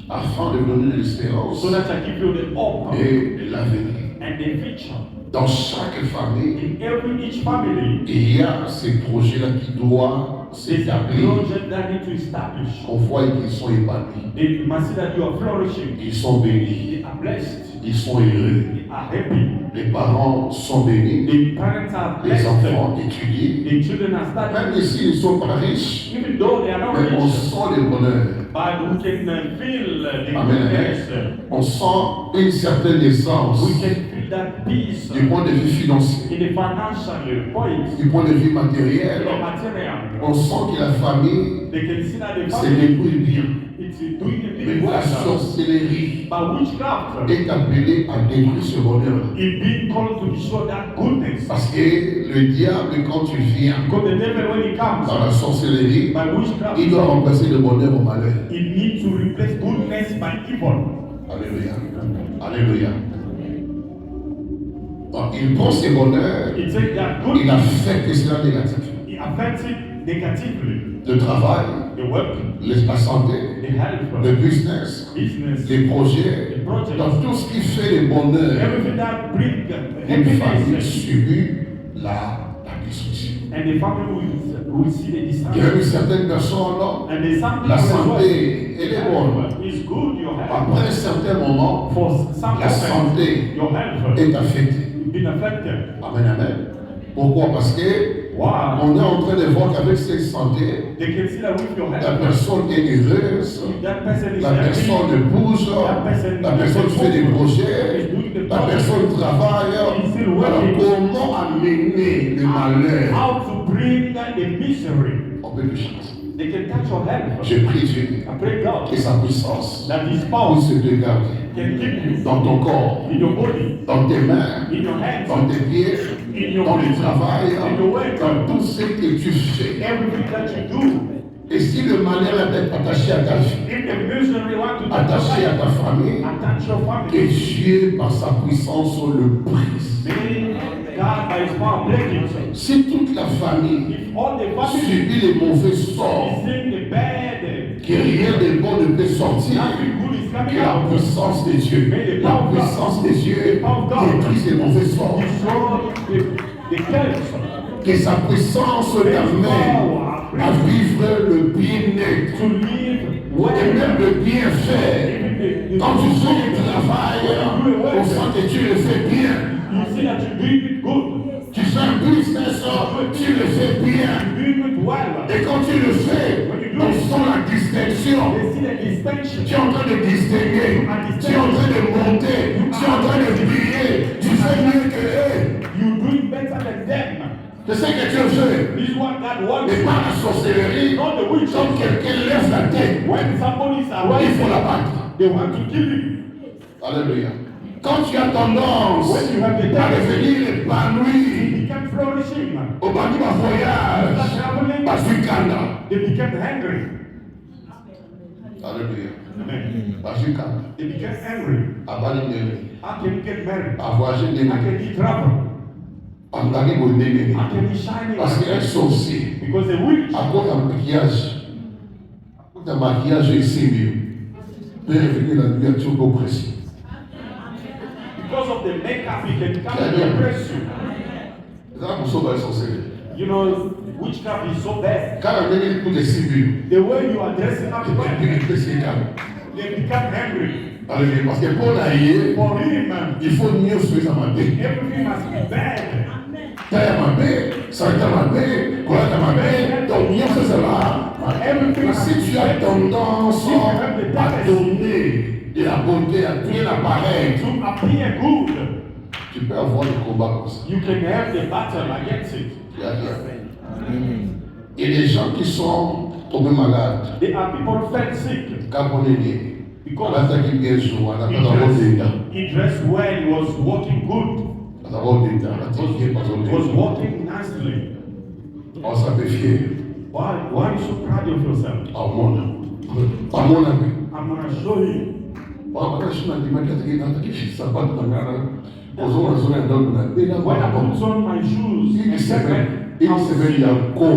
Afin de donner de l'espérance so that I give you the hope et de l'avenir. and the future. Dans chaque famille, In each family, il y a ces projets-là qui doivent there's a s'établir. project that need to establish. On voit qu'ils sont épanouis, They must see that you are flourishing. ils sont bénis, They are blessed. ils sont heureux. They are happy. Les parents sont bénis, The parents are les blessed. enfants étudient. The children are Même studying. s'ils ne sont pas riches, Even though they are not mais on rich, sent le bonheur. but we can feel the Amen. goodness. On sent une certaine aisance We can feel that peace du point de vue financier, in the financial point, du point de vue in matériel. the material. On sent que la famille They can see that the se family débrouille bien. it's doing a Mais big la work. sorcellerie But witchcraft est appelée à détruire ce bonheur. is being called to destroy that goodness. Parce que le diable, quand tu viens Because the devil, when he comes dans la sorcellerie, by witchcraft, il doit remplacer le bonheur au malheur. he needs to replace goodness by evil. Alléluia. Alléluia. Donc, il prend ce bonheur, It says that il goodness affecte cela négatif. it affects it negatively. Le travail, The work, la santé, the health, le business, business, les projets, the project, dans tout ce qui fait le bonheur everything that brings d'une famille happiness, subit la destruction. and the family will see the Il y a destruction. une certaine personne, And there's something la as well. santé, elle est bonne. It's good, your health. Après un certain moment, For some la moments, santé your health est affectée. been affected. Amen, amen. Pourquoi? Parce que Wow. on est en train de voir qu'avec cette santé, They can see that with your la health, personne est heureuse, that person is la happy. personne bouge, la personne fait des projets, la personne travaille. Alors comment amener le malheur? How to bring the misery. On peut le changer. They can touch your health. Je prie Dieu I pray God que sa puissance that this power puisse te garder can keep you dans ton corps, in your body, dans tes mains, in your hands, dans tes pieds, in your dans le feet, travail, in your work, dans tout ce que tu fais. everything that you do. Et si le malheur est d'être attaché à ta vie, If the misery want to touch attaché à your ta famille, life, attach your que family. Dieu, par sa puissance, le brise. May God by His power break it. Si toute la famille If all the family subit les mauvais sorts is in the bad que rien de bon ne peut sortir. Nothing good is coming Que la out. puissance de Dieu, la puissance de Dieu détruit ces mauvaises forces. Destroy the curse. Que sa puissance t'amène à vivre le bien-être To live et well. même le bien-faire. Quand tu fais du travail, au sein que tu le fais bien. You see that you're doing it good. Tu fais un business, tu le fais bien. You're doing it well. Et quand tu le fais, on sent la distinction. They see the distinction. Tu es en train de distinguer, tu es en train de monter, tu es en train de briller, tu fais mieux que eux. You're doing better than them. C'est ce que Dieu fait. This is what God wants. Et pas la sorcellerie, Not the witch. quand quelqu'un lève la tête, When somebody is il faut la arising, battre. they want to kill him. Alléluia. Quand tu as tendance When you have the à tendency, devenir épanoui, they become flourishing. au bandi ma voyage, Start traveling, parce que Kanda. they become hungry. Alléluia. Amen. Parce que Kanda. They become angry. Abali nene. How can you get married? À voyager How nene. can you travel? Andali bo nene. How can you shine Parce qu'un sorcier, Because the witch, à cause d'un maquillage, d'un maquillage ici mieux, peut revenir la nuit à tout oppression. because of the makeup, he can come and oppress you. C'est là pour sauver un sorcier. You know, witchcraft is so bad. Quand la nuit tout est si mieux, The way you are dressing up, il peut oppresser calme. they become angry. Alléluia. Parce que pour naïe, For him, il faut mieux souhaiter sa main. everything must be bad. Taya mabe, sarita mabe, kolata mabe, donc mieux c'est cela. Mais si tu as tendance à donner de la beauté, à bien apparaître, To appear good, tu peux avoir des combats comme ça. you can have the battle against it. Il y a des gens qui sont tombés malades. There are people felt sick Gabonais, because alataki bien jour, he dressed well, he was walking good, was walking nicely. On s'appelle fier. Why are you so proud of yourself? Au monde. Pas mon ami. I'm going to show you. When I put on my shoes, Il and se met, I was il y sick. a co.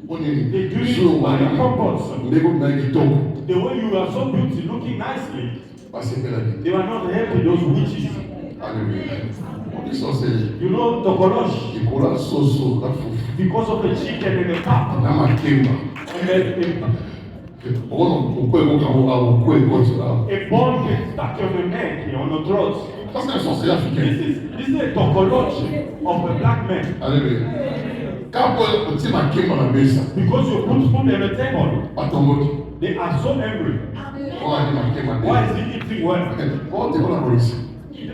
On They est do it jour, by purpose. on The way you are so beautiful, looking nicely, Parce que la vie. they were not helping those witches. Alléluia. On dit sorcellerie. You know, Tokolosh, Il colla soso, la fouf. because of the chicken and the cup. Na makemba. And On peut avoir un coup et comme ça. a ball gets stuck on the neck, on the throat. Parce que sorcellerie africaine. This is a Tokolosh of a black man. Alléluia. Quand on dit makemba na mesa, Because you put food on the table, atomboki. they are so angry. On a dit makemba. Why is he eating well? On te prend la police.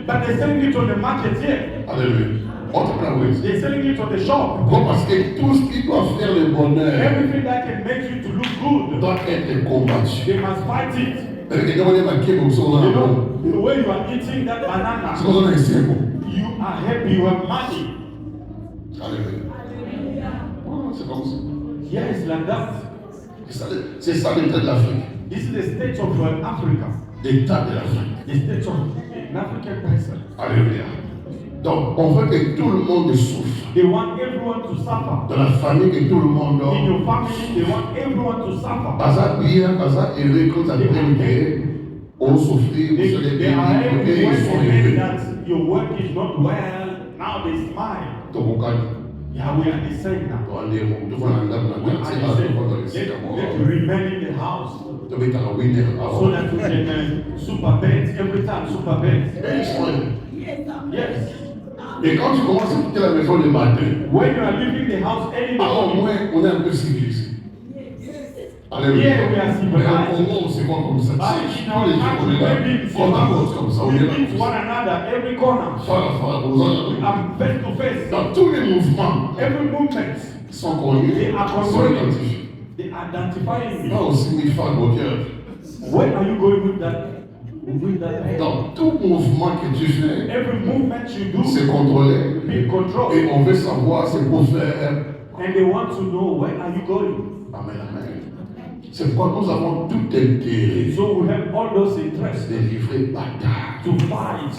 But they're selling it on the market here. Alléluia. On te prend la police. They're selling it on the shop. Pourquoi? Parce que tout ce qui doit faire le bonheur Everything that can make you to look good, doit être combattu. they must fight it. Parce que quand on est makemba, on s'en You va. know, the way you are eating that C'est banana, qu'on a essayé. you are happy, you have money. Alléluia. C'est comme ça. Yes, like that. C'est ça l'état de l'Afrique. This is the state of Africa. L'état de l'Afrique. The state of an African person. Alléluia. Donc, on veut que tout le monde souffre. They want everyone to suffer. Dans la famille, que tout le monde In your family, they want everyone to suffer. Baza bien, baza heureux quand ça prend que on souffre, They, vous allez they are bien, everywhere ils sont saying heureux. that your work is not well. Now they smile. Donc, on gagne. Yeah, we are the same now. On est bon, devant la dame, We la are c'est the pas same. devant le Let site you remain in the house Tu veux t'en winner so avant. that you can super bet every time, super bet. Ils sont heureux. Yes. Et quand tu commences à quitter la maison le matin, When you are leaving the house early in the au morning, moins, on est un peu civilisé. Alléluia. Yeah, we are civilized. Mais au Congo, c'est pas comme ça. but Tous in les our jours, on country, est là. we Quand on avance comme ça, on est meet là. one another every corner. Fala, fala, aux autres. I'm face to face. Dans tous les mouvements, Every movement, ils sont connus, they are sont controlling. identifiés. They identifying Là me. aussi, il faut un cœur. Where are you going with that? With that head? Dans tout mouvement que tu fais, Every movement you do, c'est contrôlé. be controlled. Et on veut savoir, c'est pour faire. And they want to know where are you going. Amen, amen. C'est pourquoi nous avons tout intérêt So we have all those interests de livrer bataille to fight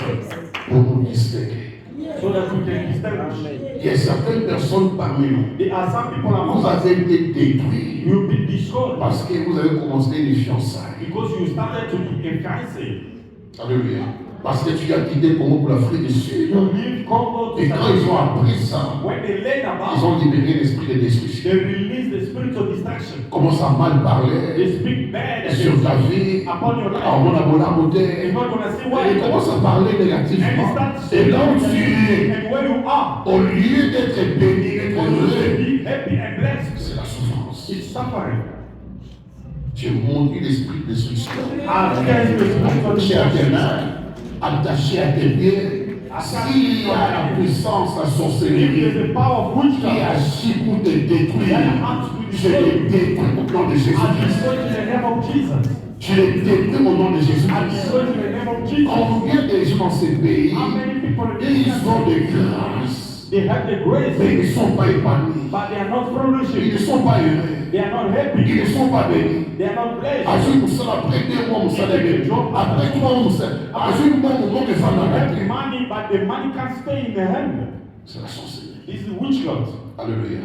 pour nous distinguer. so that we can distinguish. Il y a certaines personnes parmi nous. There are some people among Vous us, avez été détruits you've been destroyed parce que vous avez commencé les fiançailles. because you started to be a fiancé. Alléluia. Parce que tu as quitté Congo pour l'Afrique du Sud. You leave Congo to Et quand ils ont appris ça, when they learn ils about ont libéré l'esprit de destruction. they release the spirit of distraction. Commence à mal parler They speak bad sur ta vie. upon your life. Ah, on a bon à You're beauté. not gonna say Et why. il commence à parler And he négativement. starts Et là où tu es, and where you are, au lieu d'être béni, d'être for you to heureux, be happy and blessed, c'est la souffrance. it's suffering. Tu es monté l'esprit de destruction. Against the spirit of Attaché à tes distraction. mains, attaché à tes pieds. S'il y a la puissance, la If sorcellerie there's the power of qui witchcraft, agit pour te détruire, je les détruis au nom de I Jésus-Christ. destroy in the name of Jesus. Je les détruis au nom de I Jésus-Christ. destroy in the name of Jesus. Combien de gens dans ces pays, How many people in ils this ont country, de grâce, they have the grace, mais ils ne sont pas épanouis. but they are not Ils flourishing. ne sont pas heureux. They are not Ils happy. ne sont pas bénis. They are not blessed. Agis pour ça, après 2 mois, mon salaire est job. Après 3 mois, mon salaire. Agis pour mon nom de femme You dans la have tête. money, but the money can't stay in the hand. C'est la sorcellerie. This is witchcraft. Alléluia.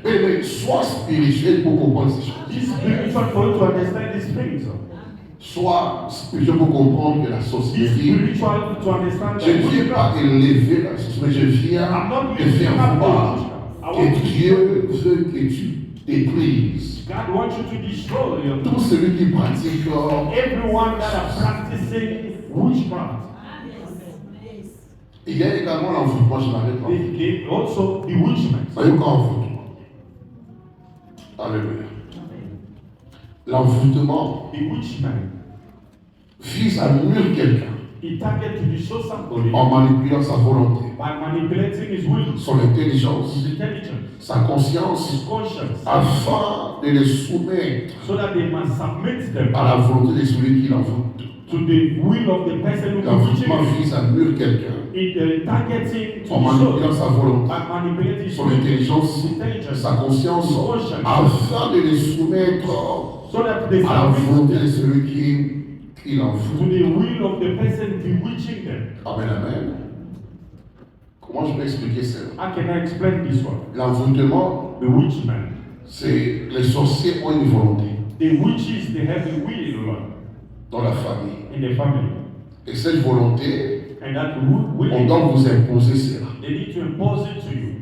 Mais sois spirituel pour comprendre ces choses. This is spiritual for you to understand these things. Sois spirituel pour comprendre que la This sorcellerie, spiritual to understand je ne that viens pas élever la sorcellerie, mais je viens I'm not te lifting faire up voir I que want Dieu veut que tu détruises God wants you to destroy you. tout celui qui pratique Everyone that are practicing witchcraft. Il y a également l'envoûtement, je n'arrête pas. They also bewitchment. Ça y est, encore envoûtement. Alléluia. L'envoûtement Bewitchment. vise à nuire quelqu'un He target to destroy somebody en manipulant sa volonté, by manipulating his will, son intelligence, his intelligence, sa conscience, his conscience, afin de les soumettre so that they must submit them à la volonté de celui qui l'envoûte. to the will of the person who L'envoûtement bewitching. vise à nuire quelqu'un It targeting to en manipulant destroy sa volonté, by manipulating his son will, intelligence, his intelligence, sa conscience, afin de les soumettre so that they à la volonté submit de celui qui to l'envoûte. the will of the person bewitching them. Amen, amen. Comment je peux expliquer ça? How can I explain this one? L'envoûtement, Bewitchment. c'est les sorciers ont une volonté The witches, they have a will dans la famille. in the family. Et cette volonté, And that on will, doit vous imposer cela. they need to impose it to you.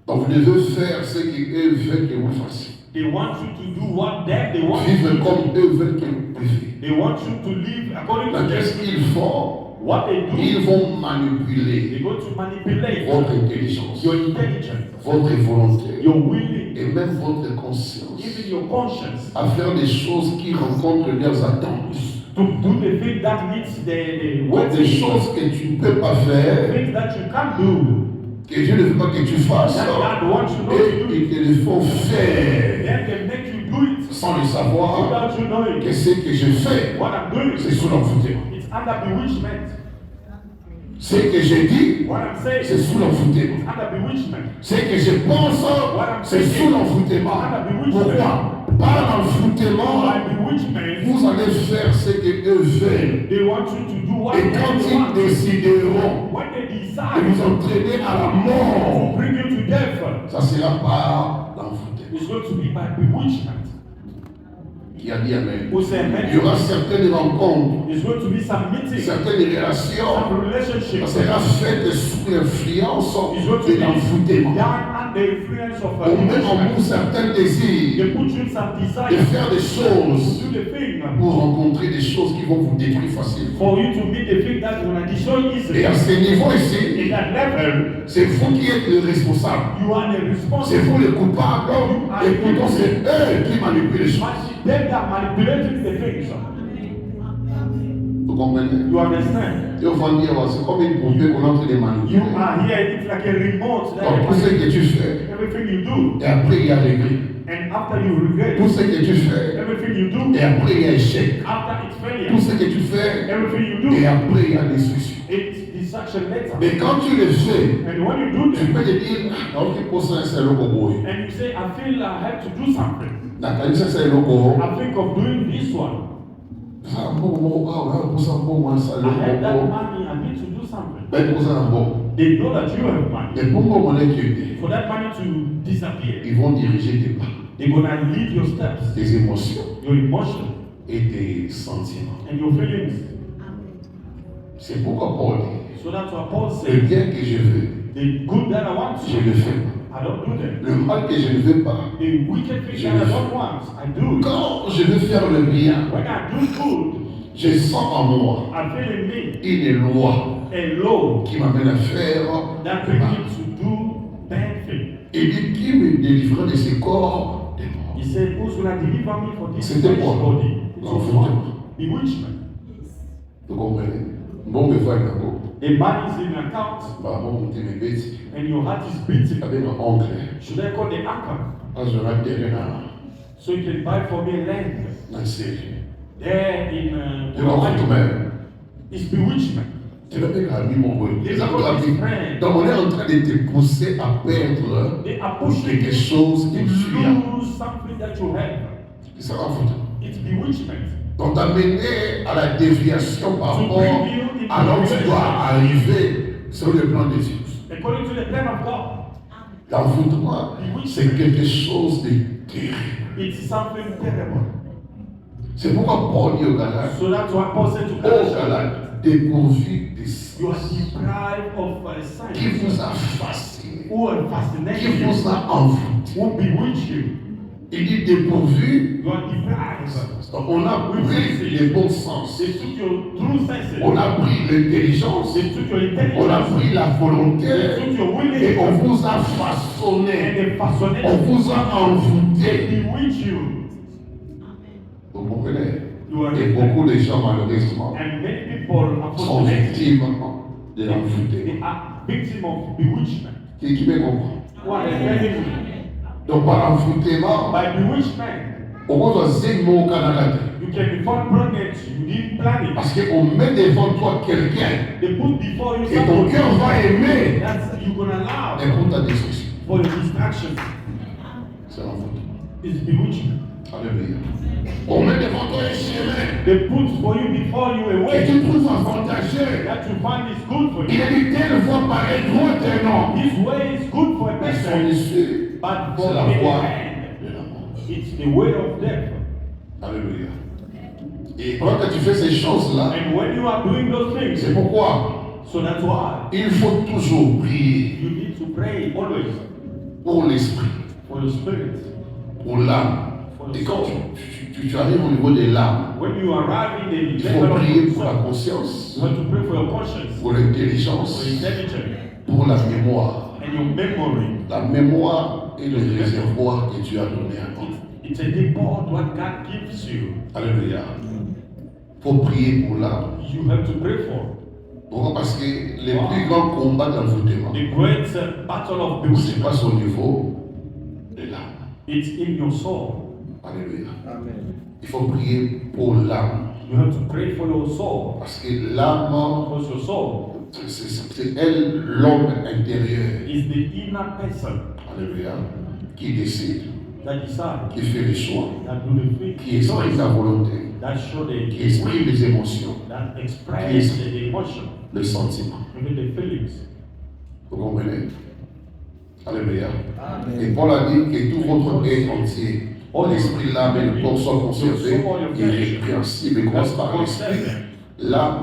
Donc vous devez faire ce qu'eux veulent que vous fassiez. They want you to do what they want you Vivre to do. comme eux veulent que vous viviez. They want you to live according to Donc qu'est-ce them. qu'ils font? What they do, Ils vont manipuler they go to manipulate votre intelligence, your intelligence, votre volonté your willing, et même votre conscience even your conscience, à faire des choses qui rencontrent leurs attentes. to do the thing that meets the what Des choses que tu ne peux pas faire, things that you can't do. que Dieu ne veut pas que tu fasses, That God wants you not et to do ils it. te le font faire Then they make you do it sans le savoir without you knowing. que ce que je fais, What I'm doing, c'est sous l'envoûtement. it's under bewitchment. Ce que je dis, What I'm saying, c'est sous l'envoûtement. under bewitchment. Ce que je pense, c'est sous l'envoûtement. Pourquoi? Par l'envoûtement, By bewitchment, vous allez faire ce que eux veulent. they want you to do what Et quand they ils want. décideront When they de decide vous entraîner à la to mort, bring you to death, ça sera par l'envoûtement. it's going to be by bewitchment. Qui a dit Amen? Who say Il y amen? aura certaines rencontres, It's going to be some meeting, certaines relations, some ça relationship. sera faite sous l'influence It's going to de be l'envoûtement. done under the influence of On met en vous bewitchment. certains désirs They put you in some de desire faire des to choses do the thing pour rencontrer des choses qui vont vous détruire facilement. for you to meet the thing that will destroy easily. Et à ce niveau In ici, that level, c'est vous qui êtes le responsable. you are the C'est responsible. vous le coupable. Et pourtant, c'est eux qui manipulent les choses. But it's them that manipulating the things. Vous comprenez? You understand? Et on va dire, c'est comme une poupée qu'on est en train de manipuler. You are here, it's like a remote. Donc, tout ce que tu fais, Everything you do, et après il y a regret. and after you regret, Tout ce que tu fais, everything you do, et après il y a échec. after it's Tout failure, ce que tu fais, everything you et do, après il y a destruction. it's destruction later. Mais quand tu le fais, And when you do tu this, peux te dire, non, qui pose ça, c'est le coboy. and you say, I feel I have to do something. Nathalie, ça, c'est le coboy. I think of doing this one. Ah, bon, ah, ouais, pour ça, bon, moi, ça, le I have that coboy. money, I need to do something. Ben, pour ça, bon. They know that you have money. Mais pour monnaie qui est, For that money to disappear, ils vont diriger tes pas, they're gonna lead your steps, tes émotions your emotion, et tes sentiments. and your feelings. C'est pourquoi Paul dit, So that's what Paul le said. bien que je veux, The good that I want je to, le fais pas. I don't do them. Le mal que je ne veux pas, The wicked thing that I don't want, I do it. quand je veux faire le bien, When I do good, je sens en moi I feel in me une loi a law qui m'amène à faire that le brings mal. me to do bad things. Il dit qui me délivrera de ce corps des morts. He said, who's gonna deliver me from this C'était flesh quoi? body? It was L'enfant. what? Bewitchment. Vous comprenez? Bon, me voit d'abord. A man is in an account Bah, bon, on me bête. and your heart is beating. Avec mon oncle, Should I call the account quand je rentre so you can buy for me land? dans la série, There in je rencontre Hawaii, même. it's bewitchment. Tu vas faire ami, mon boy. Les gens qui Donc, on est en train de te pousser à perdre They are pushing quelque you chose to que tu as. lose something that you have. C'est ça en fait. It's bewitchment. Donc, t'amener à la déviation par rapport à là où tu dois arriver sur le plan de Dieu. According to the plan of God, L'envoûtement, c'est quelque chose de terrible. it's something terrible. C'est pourquoi Paul dit aux Galates, So that's what Paul said to aux Galatians, Galates, dépourvus de you are sens, deprived of qui signs vous a fasciné, who are qui fascinated vous you, a envoûté. who bewitch you. Il dit dépourvus. You are deprived. Donc on a pris les bons sens, They took your true senses. on a pris l'intelligence, They took your on a intelligence. pris la volonté They took your et on willingness. vous a And façonné, they fascinated on vous a They envoûté. bewitch you. Vous comprenez? You are Et beaucoup de gens malheureusement And many people, sont unfortunately, victimes de l'envoûté. they are victims of bewitchment. Qui me comprend? What is telling you? Donc par envoûtement, By bewitchment, on va dire mot au Canada. you can be found pregnant. You didn't plan it. Parce qu'on met devant toi quelqu'un They put before you et ton something cœur va aimer that's you're gonna allow et pour ta destruction. for your distraction. C'est l'envoûtement. It's bewitchment. Alléluia. On met devant toi un chemin They put for you before you a que way tu trouves avantageux. that you find is good for Il you. a dit telle voie paraît droite et non. This way is good for a Mais son person, issue, but c'est for la the voie hand, de la mort. it's the way of death. Alléluia. Et quand tu fais ces choses-là, And when you are doing those things, c'est pourquoi so that's why il faut toujours prier you need to pray always pour l'esprit, for your spirit. pour l'âme. Et quand tu arrives au niveau de l'âme, When you arrive in the il faut level of prier your pour la soul, conscience, you have to pray for your conscience, pour for l'intelligence, your intelligence, pour la mémoire. and your memory. La mémoire est le réservoir que tu as donné à toi. It's a depot what God gives you. Alléluia. Il faut prier pour l'âme. You have to pray for. Pourquoi? Parce que les plus grands combats d'envoûtement, The great battle of ce n'est bewitchment, pas au niveau de l'âme. it's in your soul. Alléluia. Il faut prier pour l'âme. You have to pray for your soul. Parce que l'âme, Because your soul c'est elle, l'homme intérieur. is the inner person Alléluia. Qui décide, that decide, qui fait les choix, that do the thing, qui exprime la volonté, that show qui the exprime les émotions, that express the emotion, les sentiments. even the feelings. Vous comprenez? Alléluia. Et Paul a dit que tout votre être entier, l'esprit, l'âme et le corps soient conservés irrépréhensibles. Et commence par l'esprit, l'âme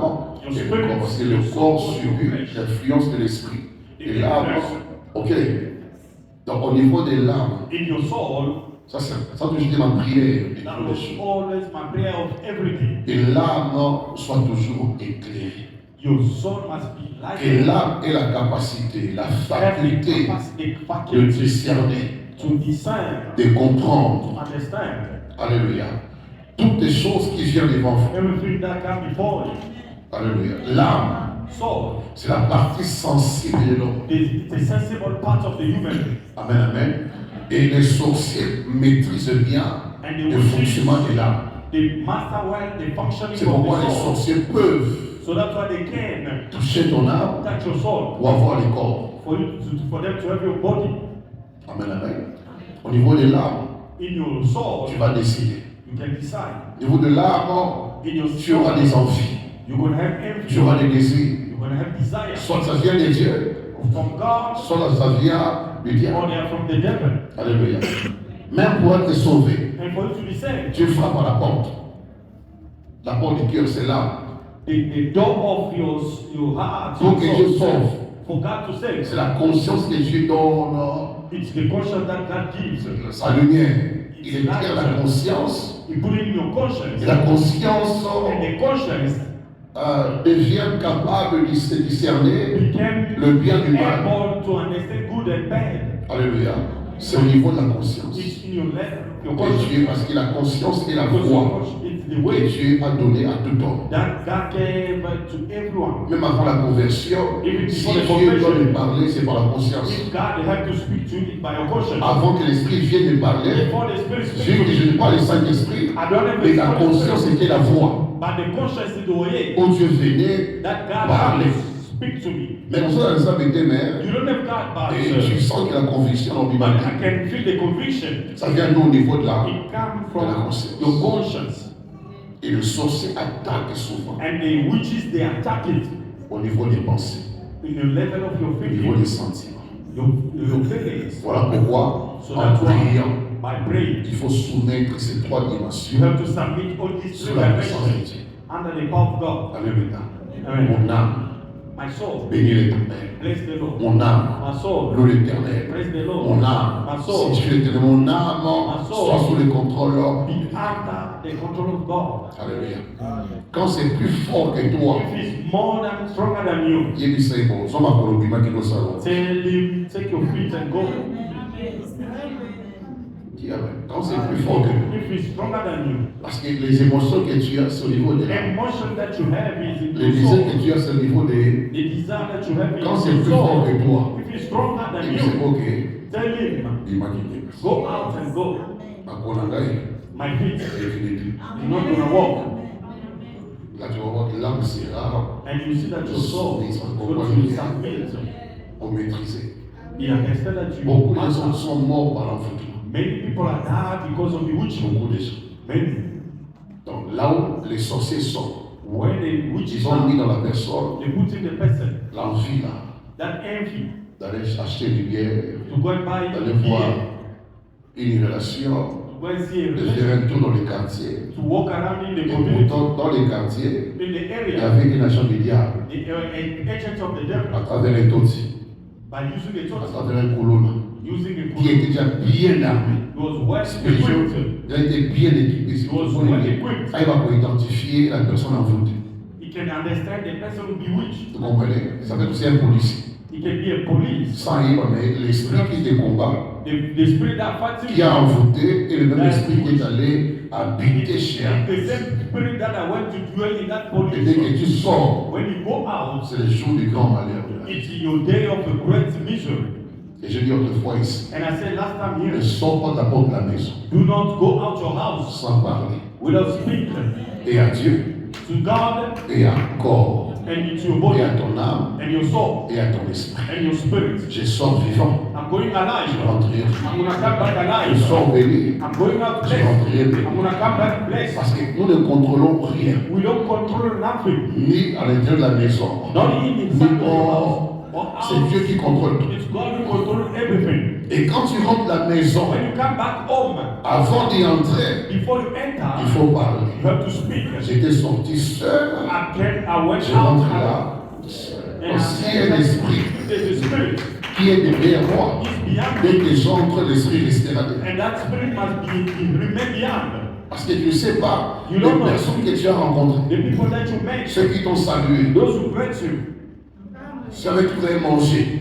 et le corps. Parce que le corps subit l'influence de l'esprit. Et l'âme, ok. Donc au niveau de l'âme, In your soul, ça toujours dit ma prière. that was always my prayer of everything. Et l'âme soit toujours éclairée. Your soul must be Que like l'âme ait la capacité, la faculté de faculty discerner, to discern, de comprendre. to understand Alléluia. Toutes les choses qui viennent devant vous. everything that come before you. Alléluia. L'âme, Soul, c'est la partie sensible de l'homme. the sensible part of the human. Amen, amen. Et les sorciers maîtrisent bien le fonctionnement de l'âme. The master well the functioning C'est of pourquoi les the soul. sorciers peuvent So that's why they can toucher ton âme touch your soul pour avoir le corps. for them to have your body. Amen, amen. Au niveau de l'âme, In your soul, tu vas décider. you can decide. Au niveau de l'âme, In your tu auras des soul, envies, you're gonna have envy. tu auras des désirs. You're gonna have desire. Soit ça vient de Dieu, from God soit ça vient du or diable. they are from the devil. Alléluia. Même pour être sauvé, And for you to be saved, tu frappes à la porte. La porte du cœur, c'est là. the door of your heart, Pour que Dieu sauve, for God to save, c'est la conscience que Dieu donne, it's the conscience that God gives. sa lumière. Il éclaire la conscience, You put it in your conscience, et la conscience and the conscience devient capable de se discerner became le bien du mal. able to understand good and bad. Alléluia. C'est au niveau de la conscience. It's in your level, your Et conscience. Dieu, parce que la conscience est la Because voie it's the que way Dieu a donnée à tout homme. that God gave to everyone. Même avant la conversion, Even si before the Dieu doit conversion, me parler, c'est par la conscience. if God have to speak to you by your conscience, Avant que l'Esprit vienne me parler, before the Spirit speaks Dieu to que je you, n'ai pas le Saint-Esprit, I don't have mais the la Holy conscience Spirit, était la voie but the conscience is the way où Dieu venait that God parler. has speak to me. Mais on sait dans les âmes témères, You don't have God by et tu yourself, sens que la conviction en but humanité, I can feel the conviction. ça vient nous au niveau de la. It comes De la from conscience. your conscience, Et le sorcier attaque souvent and the witches they attack it au niveau des pensées, in the level of your au niveau des thinking, sentiments. your feelings. Voilà pourquoi, So en that's why priant, by praying, il faut soumettre ces trois you dimensions have to submit all these sous three la puissance de dimensions Dieu. under the power of God. Alléluia. Amen. Mon âme, My soul, bénis l'Éternel. bless the Lord. Mon âme, My soul, loue l'Éternel. praise the Lord. Mon âme, My soul, si tu l'éternel, mon âme, soit sous le contrôle. be under the control of God. Alléluia. Quand c'est plus fort que toi, If it's more than stronger than you, il dit c'est bon. Soma kolobima qui nous salue. tell him, take your feet and go. Dis amen. Quand c'est plus fort que toi. If it's stronger than you, Parce que les émotions que tu as, c'est au niveau de the l'âme. emotion that you have is in Les your désirs soul. que tu as, c'est au niveau des. The desire that you have Quand is c'est in plus your fort soul. que toi, If it's stronger il than dit c'est you, ok. tell him, Dis-moi qui t'aime. go out and go. Akonangai, My feet, définitivement. you're not gonna walk. Là, tu vas voir que l'âme sera And you see that your soul is going to submit. au maîtriser. He understands that you Beaucoup de gens master. sont morts par l'envoûtement. Many people are died because of the witching. Beaucoup de gens. Many. Donc là où les sorciers sont, When the witches ils ont mis are, dans la personne they put in the person l'envie là, that envy d'aller acheter du bière, to go and buy d'aller beer, voir une relation, to go and see a de relation, faire un tour dans les quartiers. to walk around in the Et community, pourtant, dans les quartiers, in the il y area, avait un agent du diable an agent of the devil, à travers un toti, by using a à torch, travers un colonna, using a qui était déjà bien armé. He was well Spirituel, equipped. il a été bien équipé. Si was vous well voulez, equipped. il va pour identifier la personne envoûtée. He can understand the person who bewitched. Vous comprenez? Ça peut être aussi un policier. He can be a police. Sans y mais l'esprit qui te combat, The spirit that fights qui a him, envoûté, et le même esprit qui est allé habiter chez un. the same spirit that I went to dwell in that Et dès que police. tu sors, When you go out, c'est le jour du grand malheur. it's your day of a great misery. Et je dis autrefois ici, And I said last time ne here, sors pas de la porte de la maison do not go out your house sans parler. without speaking Et à Dieu, to God et à corps, and to your et body à ton âme, and your soul et à ton esprit. and your spirit. Je sors vivant, I'm going je alive. rentrerai. I'm gonna come back Je alive. sors béni, I'm going out je blessed. rentrerai béni. I'm gonna come back blessed. Parce que nous ne contrôlons rien, We don't control nothing. ni à l'intérieur de la maison, Not in ni inside the hors. house or C'est out. Dieu qui contrôle tout. It's God who controls everything. Et quand tu rentres à la maison, When you come back home, avant d'y entrer, before you il enter, faut parler. you have to speak. J'étais sorti seul, I went je out rentre and là. Aussi un esprit the spirit qui est derrière moi. is beyond Dès me. que j'entre, l'esprit restera derrière. And that spirit must be remain beyond. Parce que tu ne sais pas, You les don't know. personnes que tu as rencontrées, The people that you met, ceux qui t'ont salué, those who greet you, ceux avec qui vous avez mangé,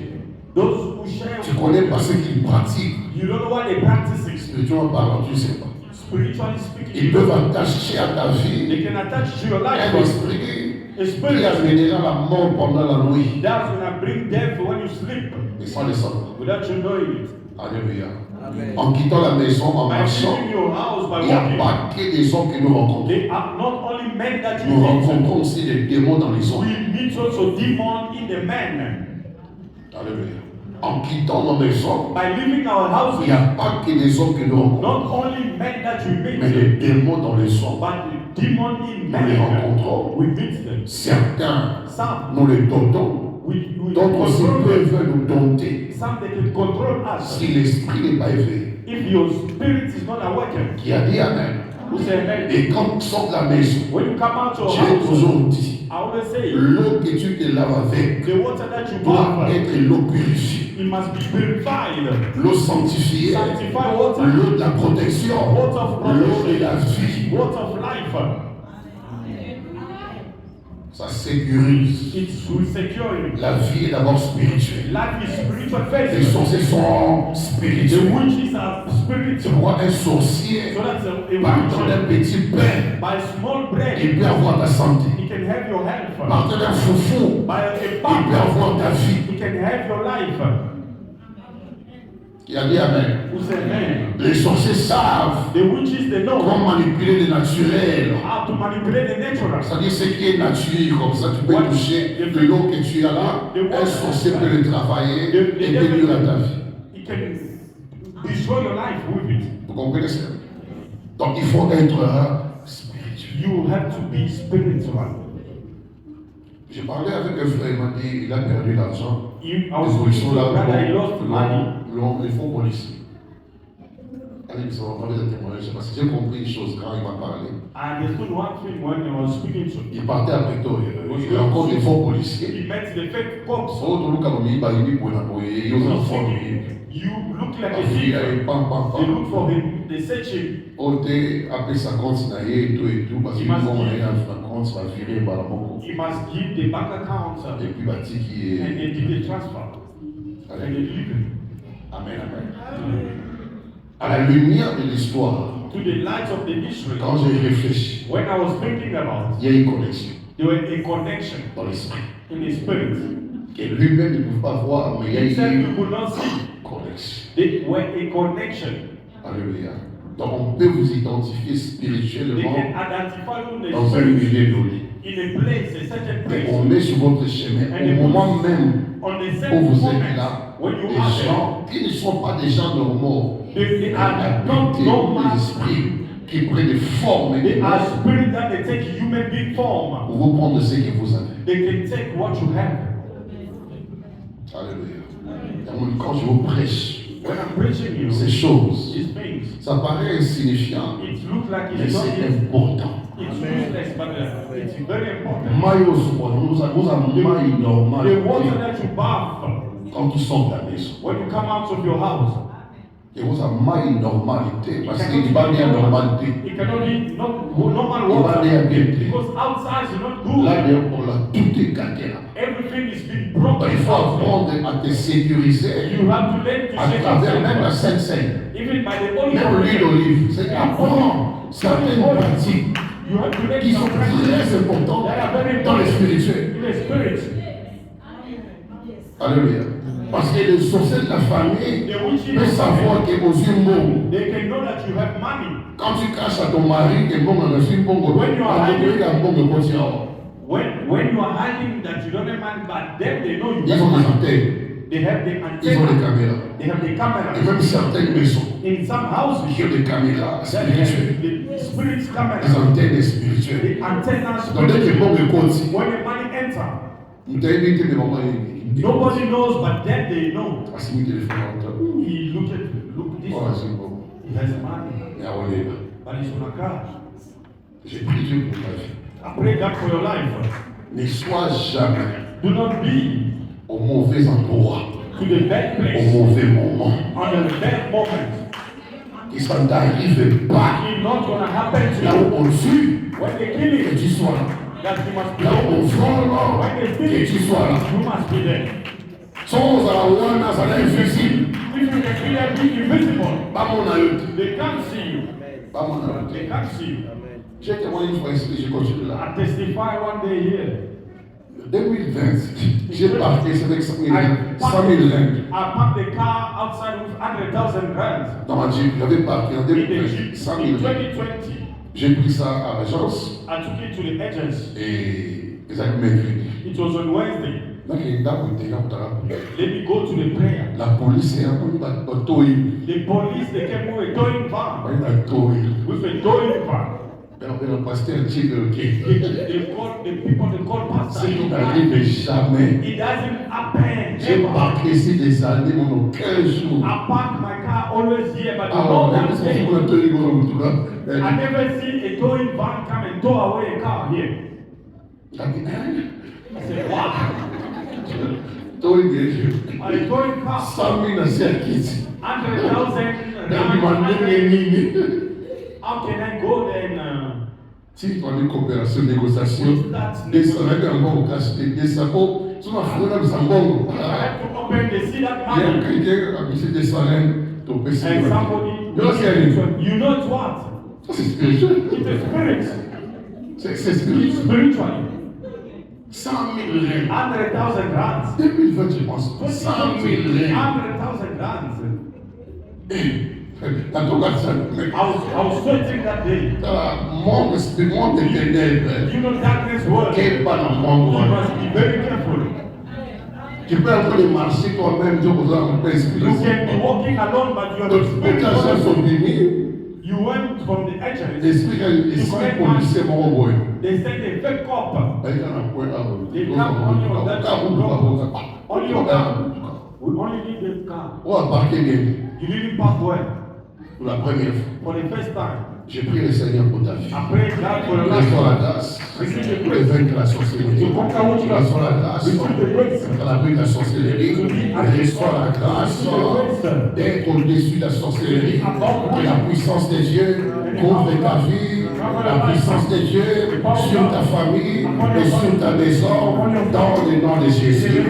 those who share tu ne connais pas ce qu'ils pratiquent. you don't know what they practicing. Spirituellement parlant, tu ne sais pas. Spiritually speaking, Ils peuvent attacher à ta vie they can attach to your un life. esprit A qui spirit amènera la mort pendant la nuit. that's gonna bring death when you sleep Et sans le savoir. without you knowing it. Alléluia. En quittant la maison, en By marchant, leaving your house by il n'y a walking, pas que des hommes que nous rencontrons. they are not only men that you Nous meet. rencontrons aussi des démons dans les hommes. We meet also demon in the men. Alléluia. En quittant nos maisons, By leaving our il n'y houses, a pas que des hommes que nous rencontrons, not only men that you mais meet, des démons dans les hommes. but the demon in Nous les men. rencontrons. We meet them. Certains, Some nous les donnons we D'autres aussi control them. peuvent nous dompter. Some they can control us. Si l'esprit n'est pas éveillé. If your spirit is not awakened, Qui a dit Amen. who say amen? Et quand tu sors de la maison, When you come out your j'ai house, toujours dit, I always say, l'eau que tu te laves avec the water that you doit bath, être l'eau purifiée, it must be purified. l'eau sanctifiée, Sanctified water, l'eau de la protection, water of l'eau de protection, la vie. water of life. Ça sécurise. It will secure you. La vie est d'abord spirituelle. Life is spiritual Les faith. sorciers sont The spirituels. witches are Tu spiritual. vois un sorcier So that's a partant d'un witch. petit pain, By small bread, il peut avoir ta santé. he can have your health. Partant d'un foufou, By a il peut pump, avoir ta vie. he can have your life. Qui a dit Amen. Who say amen? Les sorciers savent The witches, they know comment manipuler le naturel. how to manipulate the natural. C'est-à-dire ce qui est nature, comme ça tu peux toucher de l'eau que tu as là. Un sorcier peut le travailler et détruire ta vie. He can destroy your life with it. Vous comprenez ça? Donc il faut être spirituel. You have to be spiritual. J'ai parlé avec un frère, il m'a dit il a perdu l'argent. I was Les speaking solutions to a brother, he là, lost money. les fonds policiers. Allez, ça va parler de témoignage. Parce que j'ai compris une chose quand il m'a parlé. I understood one thing when I was speaking to him. Il partait à Pretoria. Il y a encore des fonds policiers. He met the fake cops. So, tout le monde a dit, il y a un fonds. You look like a Il thief. y a un pam, pam, They pam. look for him, they search him. Ôtez, appelez sa compte naïe et tout, parce qu'ils vont aller à la compte, ça va virer par la banque. He must give the bank account Et puis, bâti qui and est. they give the transfer. And they Allez. deliver it. Amen, amen. À la lumière de l'histoire, To the light of the history, quand j'ai réfléchi, when I was thinking about it, il y a une connexion there was a connection dans l'esprit. in the spirit. Que lui-même ne pouvait pas voir, mais il y a Himself une you could not see. connexion. They were a connection. Alléluia. Donc on peut vous identifier They spirituellement can identify you in the dans un spirit, milieu donné. in a place, a certain Et place. on met sur votre chemin, au moment même On the où same vous moment, êtes là, when you des are there, gens qui ne sont pas des gens normaux, they mais are not habités normal. des esprits qui prennent des formes They are humaines spirit that they take human being form. pour vous prendre ce que vous avez. They can take what you have. Alléluia. Et quand je vous prêche When I'm preaching you, ces choses, these things, ça paraît insignifiant, it looks like mais it's not c'est it's important. useless, but it's very important. Maillot soit, nous avons maille normale. The water that you bath Quand tu sors de la maison, when you come out of your house, et vous avez maille normalité, parce qu'il va bien normalité. it cannot be not normal Il va water bien bien. because outside is not good. Là, on l'a tout écarté là. Everything is being Donc, broken. il faut apprendre à te sécuriser You have to learn to à shake travers même la yourself, Sainte Seine. even by the Holy Même l'huile Spirit. d'olive, c'est apprendre certaines pratiques You have to learn qui sont some practices très importantes that are very dans le important spirituel. in the spirit. Alléluia. Parce que le sorcier de la famille The witches peut savoir que aux yeux morts, they can know that you have money. quand tu caches à ton mari que bon, on a reçu bon, When you are hiding- ils When you are hiding that you don't have money, but them they know you ont have des money. antennes, They have the ils ont des antenna. caméras. They have the Et cameras. même certaines maisons In some houses, qui ont des caméras that spirituelles, have the spirit des cameras. antennes spirituelles. The antennas Donc dès que bon spiritual. me compte, When the money enter, nous t'avons invité mes mamans. nobody knows, but them they know. Parce que nous téléphonons. He look this. Voilà, c'est bon. He has money, Et on est là. but he's on a car. J'ai prié Dieu pour ta vie. I pray God for your life. Ne sois jamais Do not be au mauvais endroit, to the bad au place mauvais moment. on the bad moment. Et ça ne t'arrive pas It's not gonna happen to là you. où on tue, When they kill que you, tu sois là. that you must be Là où on there. vole, When they que kill tu you, sois là. you must be there. Sans à la ouana, ça n'est invisible. If you can clear be invisible, Pas mon aïeul. they can't see you. Pas mon aïeul. They can't see you. J'ai témoigné une fois ici, je continue là. I testify one day here. 2020, j'ai parti avec 100 000 I rentes parked the car outside with 100,000 rands dans ma Jeep. J'avais parti en in the 2020, Jeep 100 in 000 rentes. 2020. J'ai pris ça à l'agence I took it to the agents. et ils avaient mercredi. It was on Wednesday. Donc, il y a une dame qui était là, Let me go to the prayer. la police est un bateau. The police, they came with a towing van. Un bateau. With a towing van. Le pasteur dit que they call pastor. c'est n'arrive jamais. It doesn't happen. J'ai Ever. parqué ici des années, mon 15 jours. I park my car always here, but Alors, no one day. on te rigole en tout cas. I never see a towing van come and tow away a car here. I said, wow. Toi, il est A towing car, 100 000 anciens kits. 100,000 Demandez. How can I go then? Si tu as une coopération, négociation, des salaires en bon, des sabots, tu vas faire un sambon. I have to open the see that Il y a un money. chrétien qui a mis des salaires, tu peux essayer. And somebody, you know it's what? C'est spirituel. It's a spirit. C'est It's spirituel. spiritual. 100 000 règles. 100,000 rands. 2020, je pense. 100 000 règles. 100,000 rands. En tout cas, ça. I was sweating that day. Monde des ténèbres. You know darkness world. Qui est pas dans le You monde. must be very careful. Tu peux un peu marcher toi-même, tu peux avoir un peu You esprit. can be walking alone, but you are Donc, the toutes les spirit. gens sont venus. You went from the edges. L'esprit policier, mon boy. They sent a fake cop. Il y a un point là. They come only on that road. Only on that. We only need the car. On va parquer bien. You didn't park well. Pour la première fois. For the first time. J'ai prié le Seigneur pour ta vie. I pray God for the last Reçois la time. grâce. Receive the De grace. vaincre la sorcellerie. Reçois la grâce. Receive the grace. À l'abri de la sorcellerie. Reçois la grâce d'être au-dessus de la sorcellerie. Que la puissance des dieux couvre ta vie. La puissance des dieux sur ta famille et sur ta maison. Dans le nom de Jésus.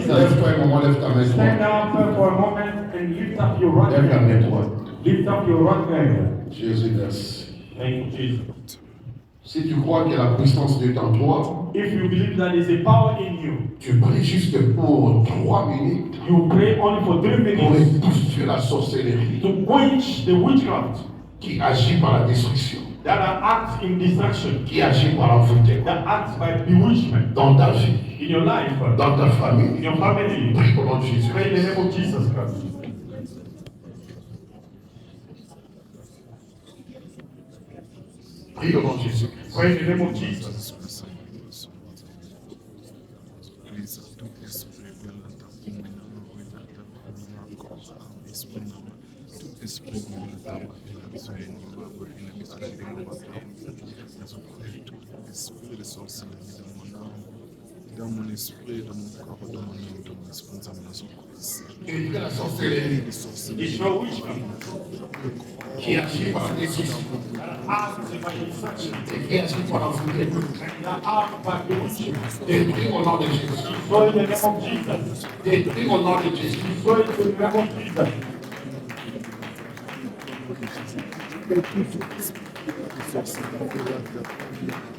Lève-toi un moment, lève ta main Stand droite. up for a moment and lift up your right Lève ta main hand. droite. Lift up your right hand. Jésus, merci. Thank you, Jesus. Si tu crois que la puissance de Dieu est en toi, If you believe that there is a power in you, tu pries juste pour 3 minutes you pray only for 3 pour minutes étouffer la sorcellerie to quench the witchcraft qui agit par la destruction, that acts in distraction, qui agit par l'envoûtement that acts by bewitchment dans ta vie, in your life, dans ta in famille. your family. Prie au nom de Jésus. Pray in the name of Jesus Christ. Prie au nom de Jésus. Pray in the name of Jesus. Et que la sorcellerie Destroy witchcraft qui agit par la destruction, that acts by distraction, qui agit par l'envoûtement, that acts by bewitchment. détruis au nom de Jésus. Destroy in the name of Jesus. Détruis au nom de Jésus. Destroy in the name of Jesus.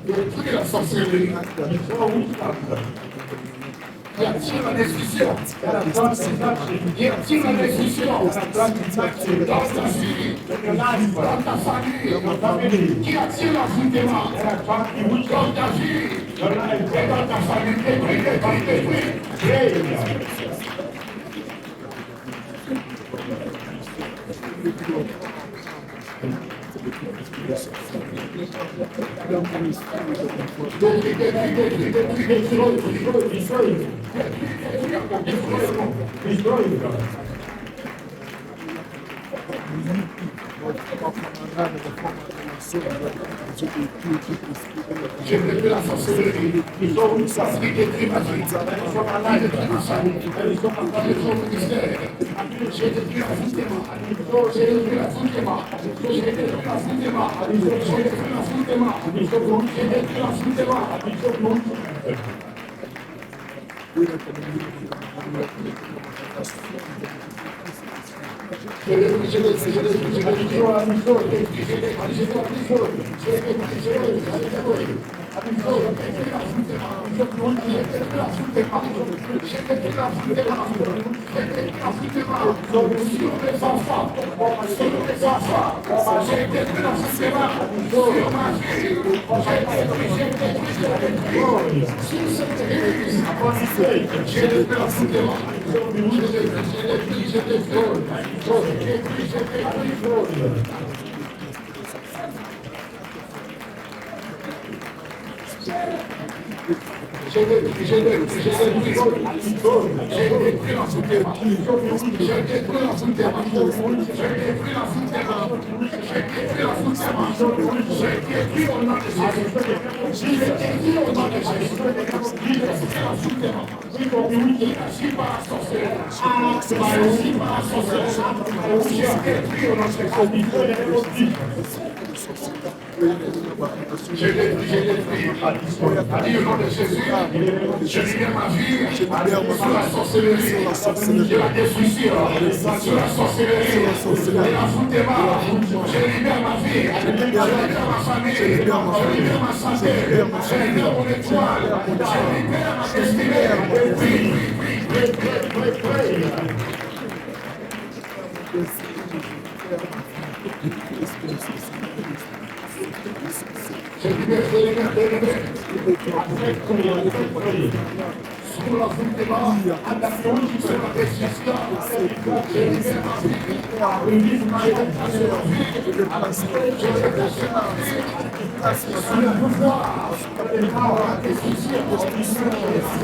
Détruis la sorcellerie Destroy witchcraft qui attire la destruction. that attracts distraction. Qui attire la destruction That attracts distraction dans ta vie, in your life, dans ta famille. your family. Qui attire l'envoûtement That attracts dans bewitchment ta vie your life. et dans ta famille. Détruis, détruis, détruis. Pray. Détruis, détruis, détruis, détruis, détruis. Destroy it. J'ai détruit la sorcellerie. Ça qui détruit ma vie. Qui détruit ma famille. Qui détruit mon ministère. J'ai détruit l'envoûtement. J'ai détruit l'envoûtement. J'ai détruit l'envoûtement. J'ai détruit l'envoûtement. J'ai détruit l'envoûtement. Je détruis, je détruis, je détruis, je détruis. J'ai détruit au nom de Jésus. Je libère ma vie sur la sorcellerie, de la destruction, sur la sorcellerie, de la foutema. Je libère ma vie, je libère ma famille, je libère ma santé, je libère mon étoile, je libère ma destinée. Je libère. Sur la foutema, sur la destruction, je libère ma vie, sur le pouvoir, la destruction, je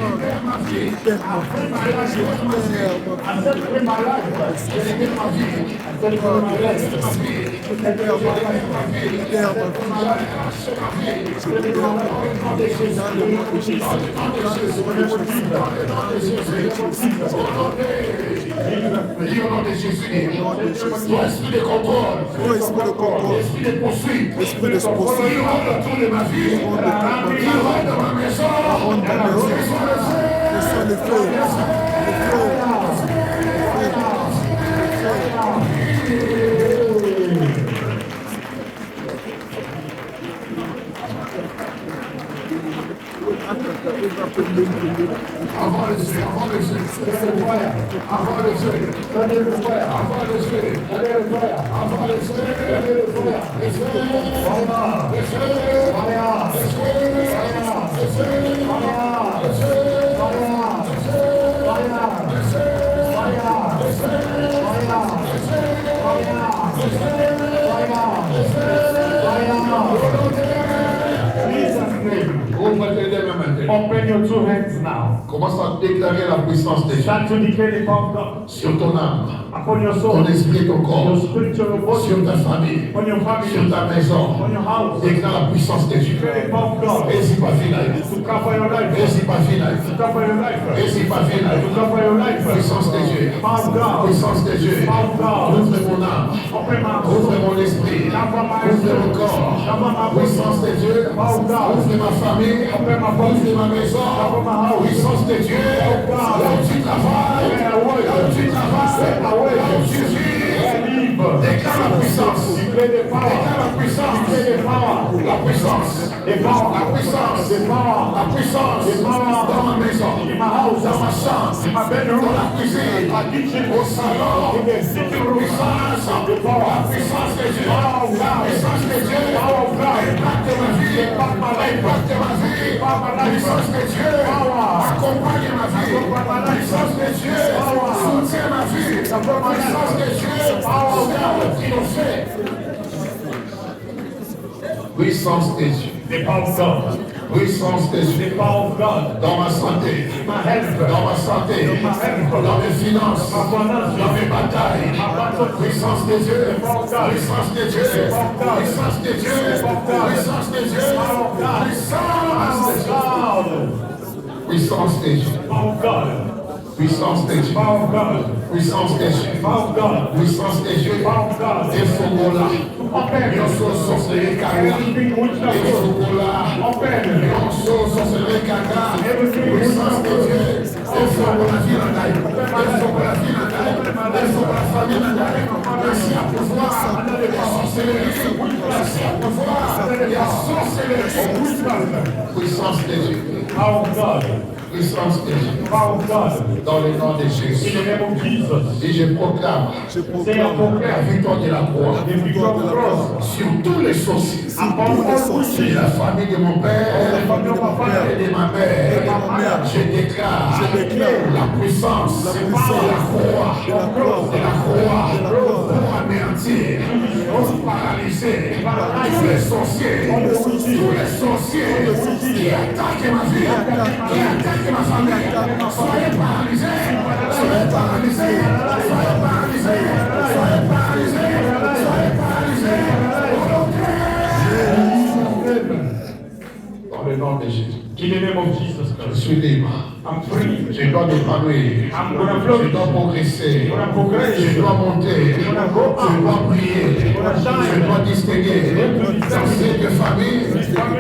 libère ma vie, après ma life, je libère ma vie, au nom de Jésus, l'esprit de contrôle, l'esprit de poursuite, il rentre autour de ma vie, il rentre dans ma maison, avant le feu, avant le feu, avant le feu, avant le feu, avant le feu, avant le feu, Open your two hands now. Commence à déclarer la puissance de Dieu Start to declare the power of God sur ton âme, upon your soul, ton esprit, ton corps, your spiritual body, sur ta famille, on your family, sur ta maison. on your house. Déclare la puissance de Dieu. Declare the power of God Et si pas fini, to cover your life. et si pas fini, To cover your life. et si pas fini, To cover your life. puissance de Dieu, Power of God. puissance de Dieu. Power of God. Ouvre mon âme, Open my ouvre mon esprit, ouvre mon corps, puissance de Dieu. Ouvre ma famille, ouvre ma maison, puissance de Dieu. Là où tu travailles, là où tu vis, déclare la puissance, déclare la puissance, la puissance, la puissance dans ma maison, dans ma chambre, dans la cuisine, au salon, puissance, la puissance de Dieu, la puissance de Dieu, impacte ma vie, puissance de Dieu, accompagne ma vie, puissance de Dieu, soutient ma vie, puissance de Dieu, triompher. Puissance de Dieu. The power of God. Puissance de Dieu. The power of God. Dans ma santé, My health. dans ma santé, dans mes finances, dans mes batailles. Puissance de Dieu. Puissance de Dieu. Puissance de Dieu. Puissance de Dieu. Puissance de Dieu. Power of God. Puissance de Dieu. Power of God. Puissance de Dieu. Power of God. Puissance de Dieu. Power of God. Et Fogola. Open. Yoso sorcellerie caca. Everything which Et does Fogola. open. Yoso sorcellerie caca. Puissance de Dieu. Et Fogola vie en taille. Et Fogola vie en taille. Et Fogola famille en taille. Merci à pouvoir. Et sorcellerie. Merci à pouvoir. Et sorcellerie. Puissance de Dieu. Power of God. Puissance de Dieu. Power of God. Dans le nom de In Jésus. the name of Jesus. Et je proclame Say a la prayer. victoire de la croix The victory of the cross. sur tous les sorciers. Upon all Et witches. la famille de mon père et de ma mère. Je déclare la puissance de la croix. De la croix. Pour ma entière, paralysée, tous les sorciers, qui attaquent ma vie, qui attaquent ma famille, soyez paralysés, soyez paralysés, soyez paralysés, soyez paralysés, soyez paralysés. Dans le nom de Jésus. In the name of Jesus Je Christ. suis libre. I'm free. Je dois m'épanouir. I'm gonna Je flourish. dois progresser. I'm gonna progress. Je dois monter. Je gonna go up. dois prier. I'm gonna shine. Je dois distinguer. Dans cette famille,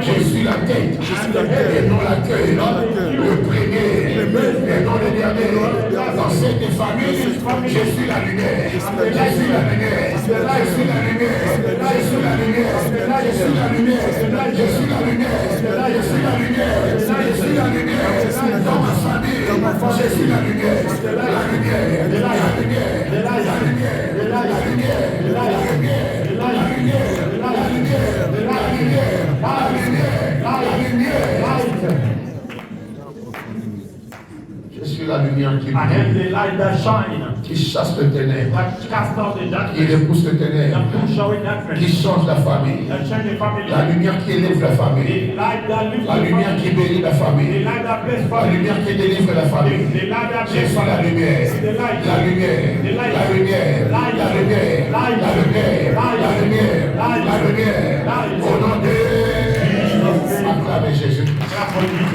je suis la tête. Et non la queue. Le premier. Et non le dernier. Dans cette famille, je suis la lumière. Je suis la lumière. Je suis la lumière. Je suis la lumière. Je suis la lumière. Je suis la lumière. Je suis la lumière. Je suis la lumière. Dans ma famille, je suis la lumière. La lumière. La lumière. La lumière. La lumière. La lumière. La lumière. La lumière. La lumière. La lumière. La lumière. Je suis la lumière qui I am the light that shine. qui chasse le ténèbre, That cast out the qui darkness. repousse le ténèbre, That push away qui darkness. change la famille. That change the family. La lumière qui élève la famille. The light that lifts La the lumière family. qui bénit la The famille. light that bless La family. lumière qui délivre la famille. The light that Je bless suis la family. lumière. The light. La lumière. The light. La lumière. Light. La lumière. Light. La lumière. Light. La lumière. Light. La lumière. Light. Au nom de Jésus. Acclamez Jésus. Clap for Jesus.